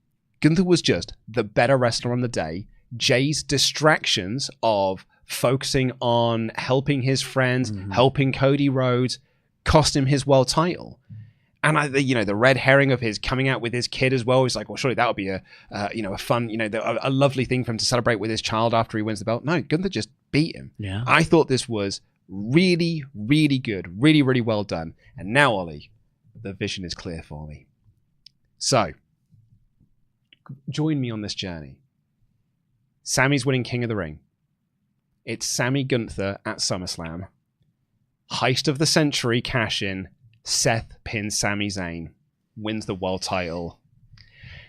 Gunther was just the better wrestler on the day. Jey's distractions of focusing on helping his friends, helping Cody Rhodes, cost him his world title. And the red herring of his coming out with his kid as well is like, well, surely that would be a fun, a lovely thing for him to celebrate with his child after he wins the belt. No, Gunther just beat him. Yeah. I thought this was really, really good, really, really well done. And now, Ollie, the vision is clear for me. So, join me on this journey. Sami's winning King of the Ring. It's Sami Gunther at SummerSlam. Heist of the Century cash-in. Seth pins Sami Zayn. Wins the world title.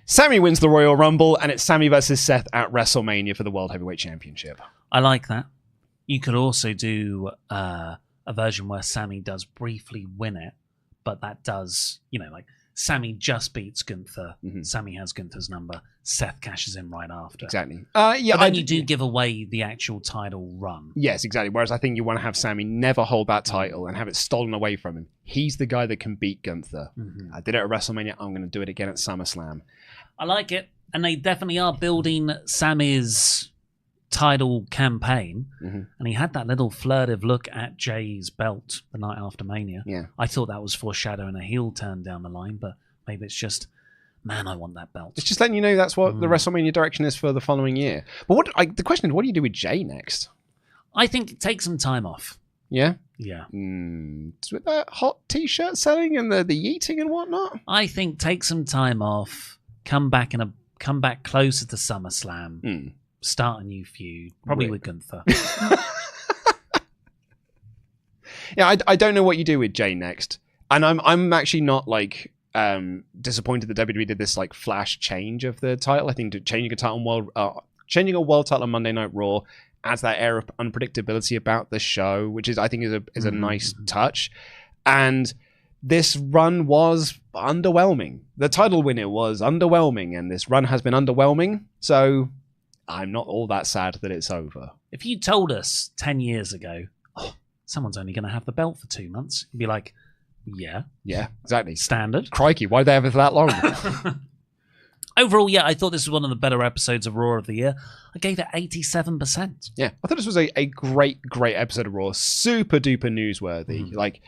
Sami wins the Royal Rumble, and it's Sami versus Seth at WrestleMania for the World Heavyweight Championship. I like that. You could also do a version where Sami does briefly win it, but that does, like Sami just beats Gunther. Mm-hmm. Sami has Gunther's number. Seth cashes in right after. Exactly. But then you do give away the actual title run. Yes, exactly. Whereas I think you want to have Sami never hold that title and have it stolen away from him. He's the guy that can beat Gunther. Mm-hmm. I did it at WrestleMania. I'm going to do it again at SummerSlam. I like it. And they definitely are building Sami's title campaign. Mm-hmm. And he had that little flirtive look at Jey's belt the night after Mania. Yeah. I thought that was foreshadowing a heel turn down the line, but maybe it's just, man, I want that belt. It's just letting you know that's what the WrestleMania direction is for the following year. But the question is, what do you do with Jey next? I think take some time off. Yeah? Yeah. With that hot t-shirt selling and the yeeting and whatnot? I think take some time off, come back closer to SummerSlam, start a new feud, probably with Gunther. Yeah, I don't know what you do with Jey next. And I'm actually not disappointed that WWE did this flash change of the title. I think changing a world title on Monday Night Raw adds that air of unpredictability about the show, which I think is a nice touch. And this run was underwhelming. The title winner was underwhelming, and this run has been underwhelming. So I'm not all that sad that it's over. If you told us 10 years ago, someone's only going to have the belt for 2 months, you'd be like, yeah, exactly. Standard. Crikey, why'd they have it for that long? Overall, yeah, I thought this was one of the better episodes of Raw of the year. I gave it 87%. Yeah, I thought this was a great episode of Raw. Super duper newsworthy.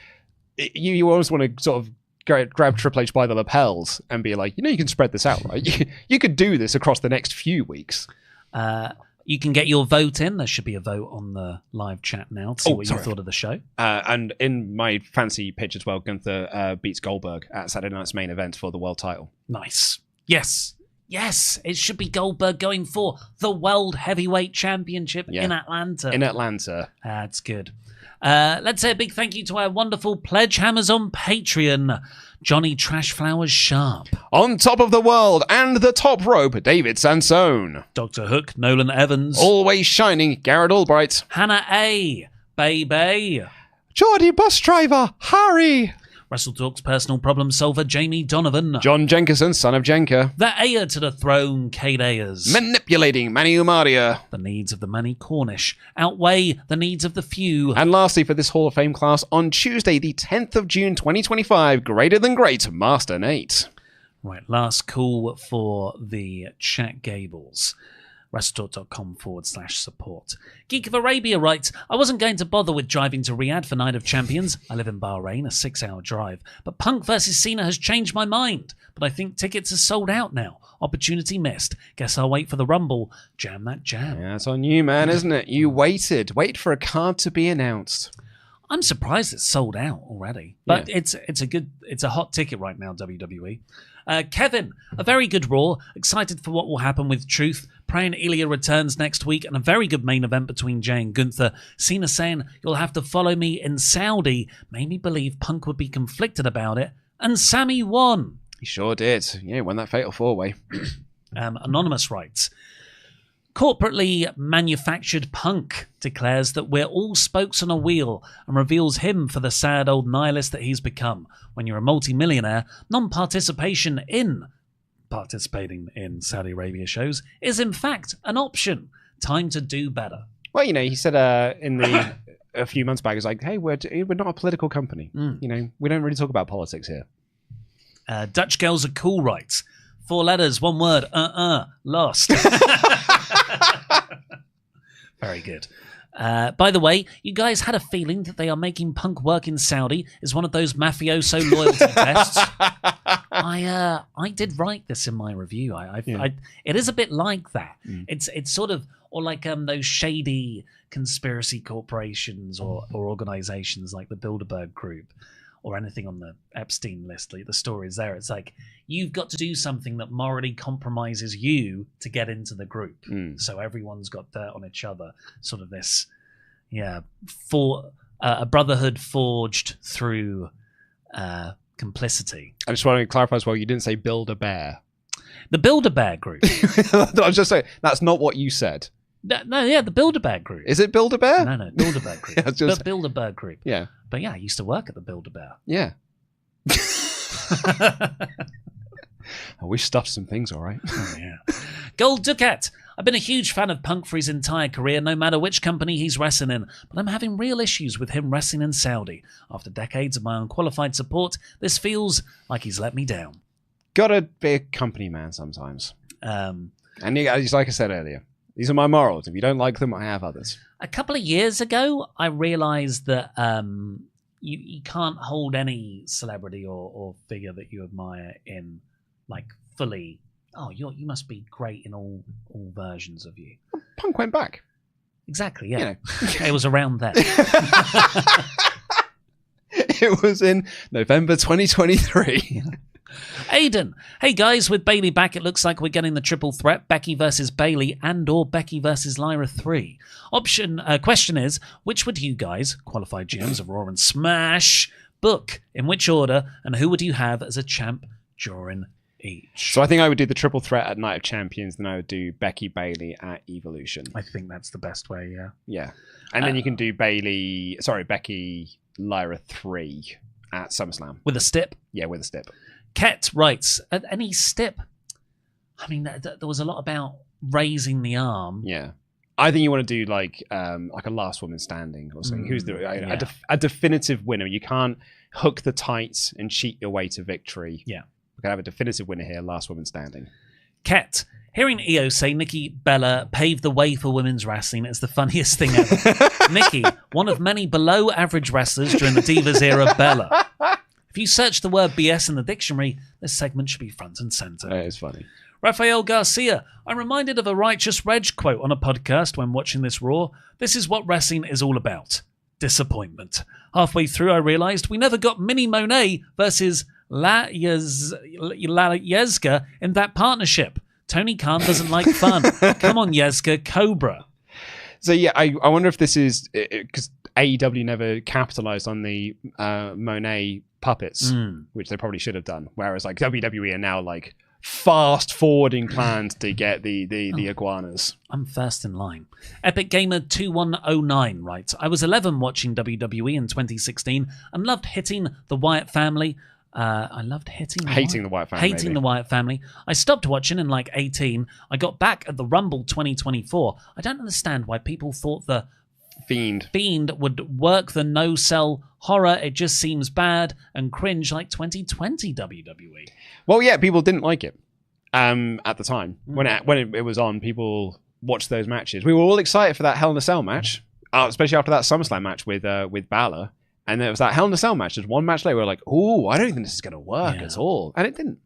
You always want to sort of grab Triple H by the lapels and be like, you can spread this out, right? You could do this across the next few weeks. You can get your vote in. There should be a vote on the live chat now to see what you thought of the show. And in my fancy pitch as well, Gunther beats Goldberg at Saturday night's main event for the world title. Nice. Yes, it should be Goldberg going for the World Heavyweight Championship in Atlanta. That's good. Let's say a big thank you to our wonderful pledge hammers on Patreon. Johnny Trashflowers Sharp. On Top of the World and the Top Rope, David Sansone. Dr. Hook, Nolan Evans. Always Shining, Garrett Albright. Hannah A. Baby. Geordie Bus Driver, Harry. WrestleTalk's personal problem solver, Jamie Donovan. John Jenkinson, son of Jenker. The heir to the throne, Kate Ayers. Manipulating Manny Umaria. The needs of the many Cornish outweigh the needs of the few. And lastly, for this Hall of Fame class, on Tuesday, the 10th of June, 2025, greater than great, Master Nate. Right, last call for the chat Gables. WrestleTalk.com/support. Geek of Arabia writes, I wasn't going to bother with driving to Riyadh for Night of Champions. I live in Bahrain, a 6-hour drive. But Punk versus Cena has changed my mind. But I think tickets are sold out now. Opportunity missed. Guess I'll wait for the Rumble. Jam that jam. Yeah, it's on you, man, isn't it? You waited. Wait for a card to be announced. I'm surprised it's sold out already. But it's a hot ticket right now, WWE. Kevin, a very good Raw. Excited for what will happen with Truth. Praying Ilya returns next week, and a very good main event between Jey and Gunther. Cena saying, you'll have to follow me in Saudi. Made me believe Punk would be conflicted about it. And Sami won. He sure did. Yeah, won that fatal 4-way. Anonymous writes, corporately manufactured Punk declares that we're all spokes on a wheel and reveals him for the sad old nihilist that he's become. When you're a multi-millionaire, non-participation in participating in Saudi Arabia shows is in fact an option. Time to do better. Well, he said a few months back, it's like, hey, we're not a political company. We don't really talk about politics here. Dutch Girls Are Cool writes, 4 letters, 1 word, lost. Very good. By the way, you guys had a feeling that they are making Punk work in Saudi is one of those mafioso loyalty tests. I did write this in my review. It is a bit like that. It's sort of, or like those shady conspiracy corporations or organizations like the Bilderberg Group or anything on the Epstein list. Like the stories there, it's like you've got to do something that morally compromises you to get into the group. So everyone's got dirt on each other. Sort of this, a brotherhood forged through complicity. I just want to clarify as well, you didn't say Build a Bear. The Build-A-Bear Group. I was just saying, that's not what you said. No, the Bilderberg Group. Is it Build-A-Bear? No, Bilderberg Group. Yeah, just... Bilderberg Group. Yeah. But yeah, I used to work at the Build-A-Bear. Yeah. We stuffed some things, all right. Oh, yeah. Gold Ducat. I've been a huge fan of Punk for his entire career, no matter which company he's wrestling in, but I'm having real issues with him wrestling in Saudi. After decades of my unqualified support, this feels like he's let me down. Gotta be a company man sometimes. And like I said earlier, these are my morals. If you don't like them, I have others. A couple of years ago, I realised that you can't hold any celebrity or figure that you admire in like fully. Oh, you must be great in all versions of you. Punk went back. Exactly. Yeah, you know. It was around then. It was in November 2023. Aiden, hey guys, with Bayley back, it looks like we're getting the triple threat: Becky versus Bayley and/or Becky versus Lyra 3. Question is, which would you guys, qualified GMs of Raw and Smash, book? In which order, and who would you have as a champ during each? So I think I would do the triple threat at Night of Champions, then I would do Becky Bayley at Evolution. I think that's the best way. Yeah. Yeah, and then you can do Becky Lyra 3 at SummerSlam with a stip. Yeah, with a stip. Ket writes, any stip? I mean, there was a lot about raising the arm. Yeah. I think you want to do like a last woman standing or something. Who's a definitive winner? You can't hook the tights and cheat your way to victory. Yeah. We can have a definitive winner here, last woman standing. Ket, hearing Io say Nikki Bella paved the way for women's wrestling is the funniest thing ever. Nikki, one of many below average wrestlers during the Divas era, Bella. If you search the word BS in the dictionary, this segment should be front and center. It is funny. Rafael Garcia, I'm reminded of a Righteous Reg quote on a podcast when watching this Raw. This is what wrestling is all about. Disappointment. Halfway through, I realized we never got Mini Monet versus La Yezga in that partnership. Tony Khan doesn't like fun. Come on, Yezga, Cobra. So yeah, I wonder if this is because AEW never capitalized on the Monet puppets, which they probably should have done. Whereas like WWE are now like fast forwarding plans to get the iguanas. I'm first in line. Epic Gamer 2109 writes, I was 11 watching WWE in 2016 and loved hitting the Wyatt family. I loved hating the Wyatt family. I stopped watching in like 18. I got back at the Rumble 2024. I don't understand why people thought the Fiend would work the no-sell horror. It just seems bad and cringe like 2020 WWE. Well, yeah, people didn't like it at the time. When it was on, people watched those matches. We were all excited for that Hell in a Cell match, especially after that SummerSlam match with Balor. And there was that Hell in a Cell match. Just one match later, we were like, oh, I don't think this is going to work at all. And it didn't.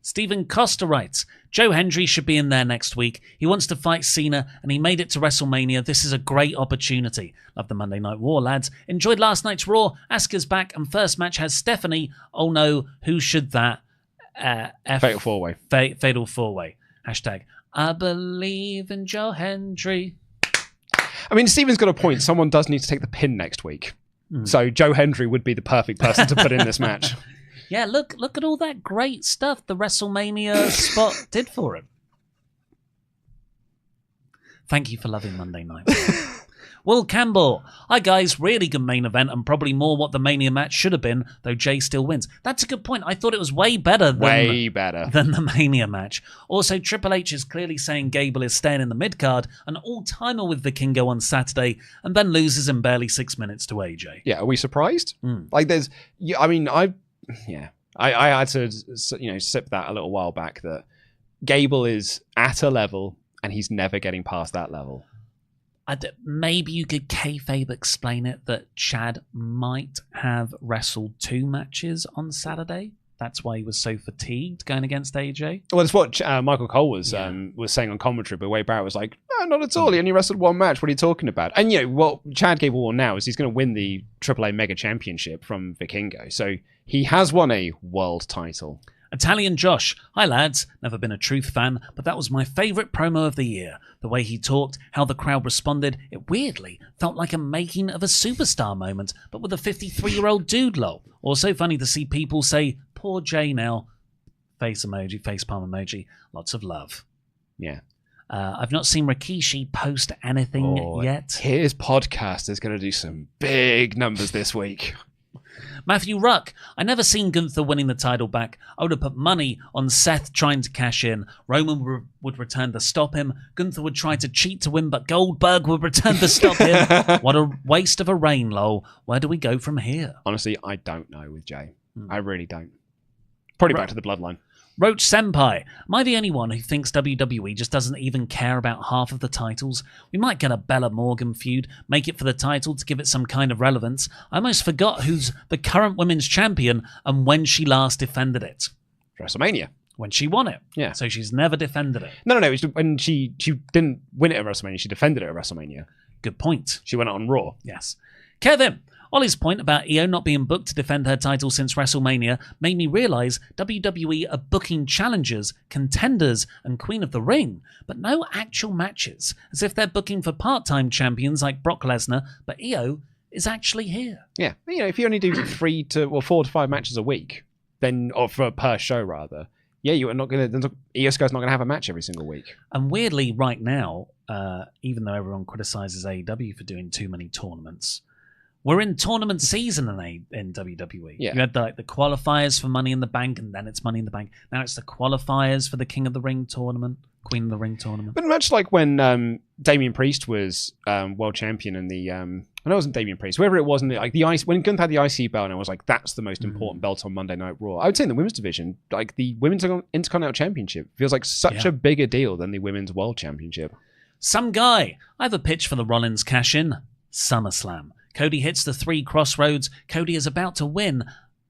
Stephen Costa writes, Joe Hendry should be in there next week. He wants to fight Cena, and he made it to WrestleMania. This is a great opportunity. Love the Monday Night War, lads. Enjoyed last night's Raw. Asuka's back, and first match has Stephanie. Oh no, who should that? Fatal 4-way. Fatal 4-way. Hashtag, I believe in Joe Hendry. I mean, Stephen's got a point. Someone does need to take the pin next week. So Joe Hendry would be the perfect person to put in this match. Yeah, look at all that great stuff the WrestleMania spot did for him. Thank you for loving Monday Night. Will Campbell. Hi guys, really good main event and probably more what the Mania match should have been, though Jey still wins. That's a good point. I thought it was way better than the Mania match. Also, Triple H is clearly saying Gable is staying in the mid-card, an all-timer with Vikingo on Saturday, and then loses in barely 6 minutes to AJ. Yeah, are we surprised? Like there's, I mean, I had to, sip that a little while back that Gable is at a level and he's never getting past that level. Maybe you could kayfabe explain it that Chad might have wrestled 2 matches on Saturday. That's why he was so fatigued going against AJ. Well, that's what Michael Cole was saying on commentary, but Wade Barrett was like, no, not at all. He only wrestled 1 match. What are you talking about? And what Chad Gable will now is he's going to win the AAA Mega Championship from Vikingo. So he has won a world title. Italian Josh. Hi lads, never been a Truth fan, but that was my favourite promo of the year. The way he talked, how the crowd responded, it weirdly felt like a making of a superstar moment, but with a 53-year-old dude lol. Also funny to see people say, poor Jey now. Face emoji, face palm emoji, lots of love. Yeah. I've not seen Rikishi post anything yet. His podcast is going to do some big numbers this week. Matthew Ruck, I never seen Gunther winning the title back. I would have put money on Seth trying to cash in. Roman would return to stop him. Gunther would try to cheat to win, but Goldberg would return to stop him. What a waste of a reign, lol. Where do we go from here? Honestly, I don't know with Jey. I really don't. Probably back to the bloodline. Roach Senpai, am I the only one who thinks WWE just doesn't even care about half of the titles? We might get a Bella Morgan feud, make it for the title to give it some kind of relevance. I almost forgot who's the current women's champion and when she last defended it. WrestleMania. When she won it. Yeah. So she's never defended it. No. It was when she didn't win it at WrestleMania. She defended it at WrestleMania. Good point. She went on Raw. Yes. Kevin, Ollie's point about Io not being booked to defend her title since WrestleMania made me realise WWE are booking challengers, contenders, and Queen of the Ring, but no actual matches, as if they're booking for part-time champions like Brock Lesnar, but Io is actually here. Yeah, if you only do 4 to 5 matches a week, then or per show rather, you are not going to. Io's not going to have a match every single week. And weirdly, right now, even though everyone criticises AEW for doing too many tournaments. We're in tournament season in WWE. Yeah. You had the qualifiers for Money in the Bank, and then it's Money in the Bank. Now it's the qualifiers for the King of the Ring tournament, Queen of the Ring tournament. But much like when Damian Priest was world champion in the... I know it wasn't Damian Priest, whoever it was, in when Gunther had the IC belt, and I was like, that's the most important belt on Monday Night Raw. I would say in the women's division, like the Women's Intercontinental Championship feels like such a bigger deal than the Women's World Championship. Some guy. I have a pitch for the Rollins cash-in. SummerSlam. Cody hits the 3 crossroads. Cody is about to win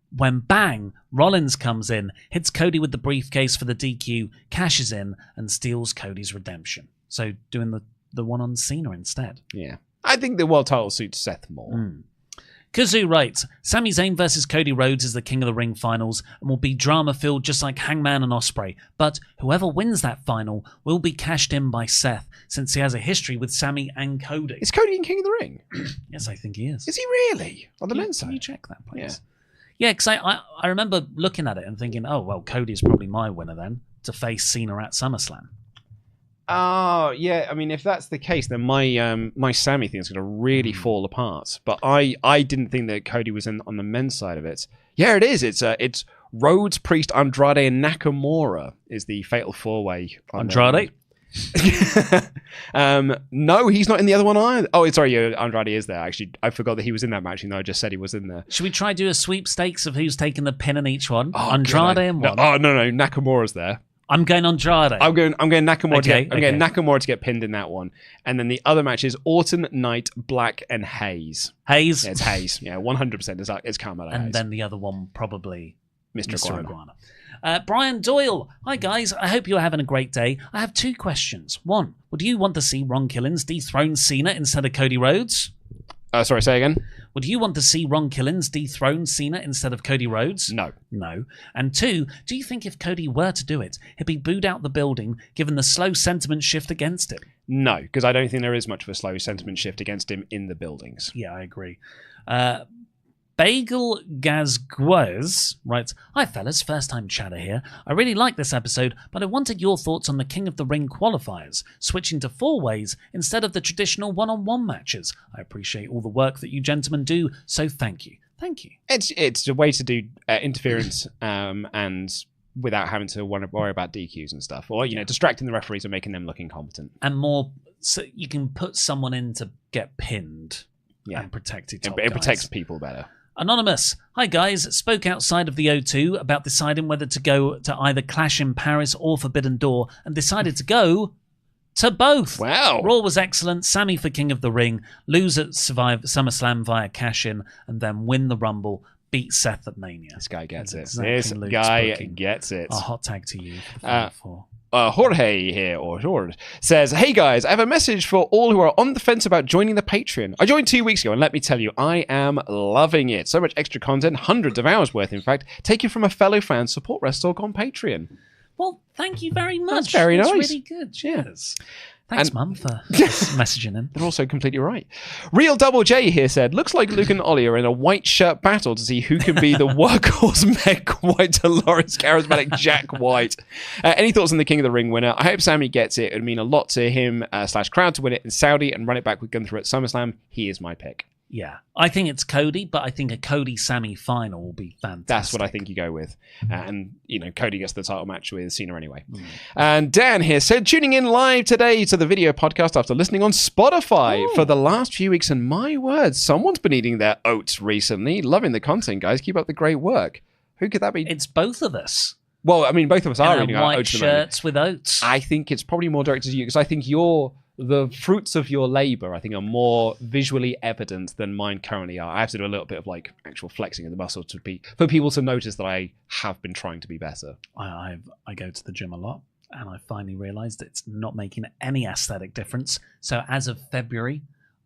when bang, Rollins comes in, hits Cody with the briefcase for the DQ, cashes in, and steals Cody's redemption. So doing the one on Cena instead. Yeah. I think the world title suits Seth more. Kazoo writes, Sami Zayn versus Cody Rhodes is the King of the Ring finals and will be drama-filled just like Hangman and Ospreay. But whoever wins that final will be cashed in by Seth, since he has a history with Sami and Cody. Is Cody in King of the Ring? Yes, I think he is. Is he really? On the men's side? Can you check that, please? Yeah, because I remember looking at it and thinking, oh, well, Cody's probably my winner then, to face Cena at SummerSlam. Oh, yeah. I mean, if that's the case, then my Sami thing is going to really fall apart. But I didn't think that Cody was on the men's side of it. Yeah, it is. It's Rhodes, Priest, Andrade, and Nakamura is the fatal 4-way. Andrade? No, he's not in the other one either. Oh, sorry, Andrade is there. Actually, I forgot that he was in that match, even though I just said he was in there. Should we try do a sweepstakes of who's taking the pin in each one? Andrade and one. No, Nakamura's there. I'm going Andrade. I'm going Nakamura. Okay, getting Nakamura to get pinned in that one, and then the other match is Orton, Knight, Black, and Hayes. Hayes. Yeah, it's Hayes. Yeah, 100%. It's Carmelo. And Hayes. then the other one probably Mr. Iguana. Brian Doyle. Hi guys. I hope you're having a great day. I have 2 questions. 1. Would you want to see Ron Killings dethrone Cena instead of Cody Rhodes? Sorry, say again. Would you want to see Ron Killings dethrone Cena instead of Cody Rhodes? No. No. And 2, do you think if Cody were to do it, he'd be booed out the building given the slow sentiment shift against him? No, because I don't think there is much of a slow sentiment shift against him in the buildings. Yeah, I agree. Bagel Gazguez writes, Hi fellas, first time chatter here. I really like this episode, but I wanted your thoughts on the King of the Ring qualifiers, switching to 4-ways instead of the traditional one-on-one matches. I appreciate all the work that you gentlemen do, so thank you. Thank you. It's a way to do interference and without having to worry about DQs and stuff, or distracting the referees and making them look incompetent. And more, so you can put someone in to get pinned and protect your top It protects guys. people better. Anonymous. Hi guys, spoke outside of the O2 about deciding whether to go to either Clash in Paris or Forbidden Door and decided to go to both. Wow. Raw was excellent, Sami for King of the Ring, lose at SummerSlam via cash-in, and then win the Rumble, beat Seth at Mania. This guy gets it. Exactly This Luke's guy booking. gets it. A hot tag to you. Jorge here, or Jorge, says, Hey guys, I have a message for all who are on the fence about joining the Patreon. I joined 2 weeks ago, and let me tell you, I am loving it. So much extra content, hundreds of hours worth, in fact. Take it from a fellow fan. Support WrestleTalk on Patreon. Well, thank you very much. That's very nice. Really good. Cheers. Thanks, Mum, for messaging in. They're also completely right. Real Double J here said, looks like Luke and Oli are in a white shirt battle to see who can be the workhorse Meg White to Lawrence charismatic Jack White. Any thoughts on the King of the Ring winner? I hope Sami gets it. It would mean a lot to him / crowd to win it in Saudi and run it back with Gunther at SummerSlam. He is my pick. Yeah, I think it's Cody, but I think a Cody-Sami final will be fantastic. That's what I think you go with. And, Cody gets the title match with Cena anyway. And Dan here said, tuning in live today to the video podcast after listening on Spotify for the last few weeks. And my word, someone's been eating their oats recently. Loving the content, guys. Keep up the great work. Who could that be? It's both of us. Well, I mean, both of us are eating our white oats. shirts with oats. I think it's probably more directed to you because I think the fruits of your labor, I think, are more visually evident than mine currently are. I have to do a little bit of actual flexing of the muscle for people to notice that I have been trying to be better. I go to the gym a lot, and I finally realized it's not making any aesthetic difference. So as of February,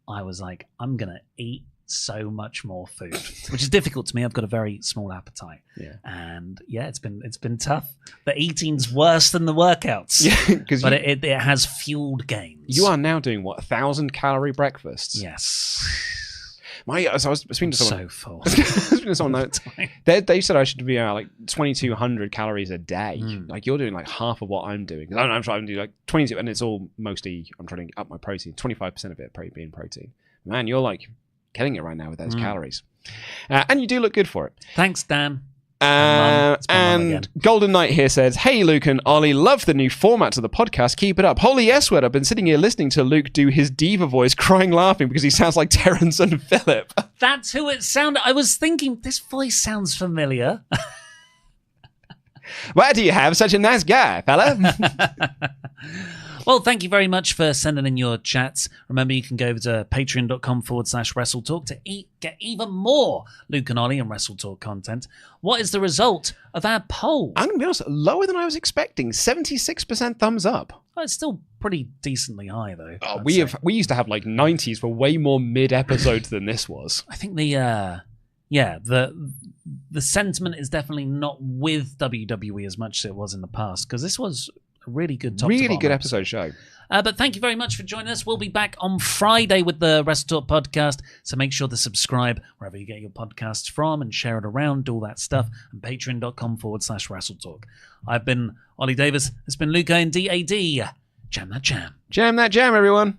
I was like, I'm gonna eat so much more food, which is difficult to me. I've got a very small appetite. Yeah. And it's been tough. The eating's worse than the workouts. Yeah, but it has fueled gains. You are now doing 1,000-calorie breakfasts. Yes. I was speaking to someone. So full. Speaking to someone they said I should be 2,200 calories a day. You're doing half of what I'm doing. I'm trying to do 22, and it's all mostly I'm trying to up my protein. 25% of it being protein. Man, you're killing it right now with those calories. And you do look good for it. Thanks, Dan. And Golden Knight here says, hey, Luke and Ollie, love the new format to the podcast. Keep it up. Holy S-word, I've been sitting here listening to Luke do his diva voice, crying laughing because he sounds like Terrence and Phillip. That's who it sounded. I was thinking, this voice sounds familiar. Why do you have such a nice guy, fella? Well, thank you very much for sending in your chats. Remember, you can go over to patreon.com/WrestleTalk to get even more Luke and Ollie and WrestleTalk content. What is the result of our poll? I'm going to be honest, lower than I was expecting. 76% thumbs up. Oh, it's still pretty decently high, though. Oh, we used to have 90s for way more mid-episodes than this was. I think the sentiment is definitely not with WWE as much as it was in the past, because this was a really good good episode show. But thank you very much for joining us. We'll be back on Friday with the WrestleTalk podcast, so make sure to subscribe wherever you get your podcasts from and share it around, do all that stuff, and patreon.com/WrestleTalk. I've been Ollie Davis. It's been Luca and DAD. Jam that jam. Jam that jam, everyone.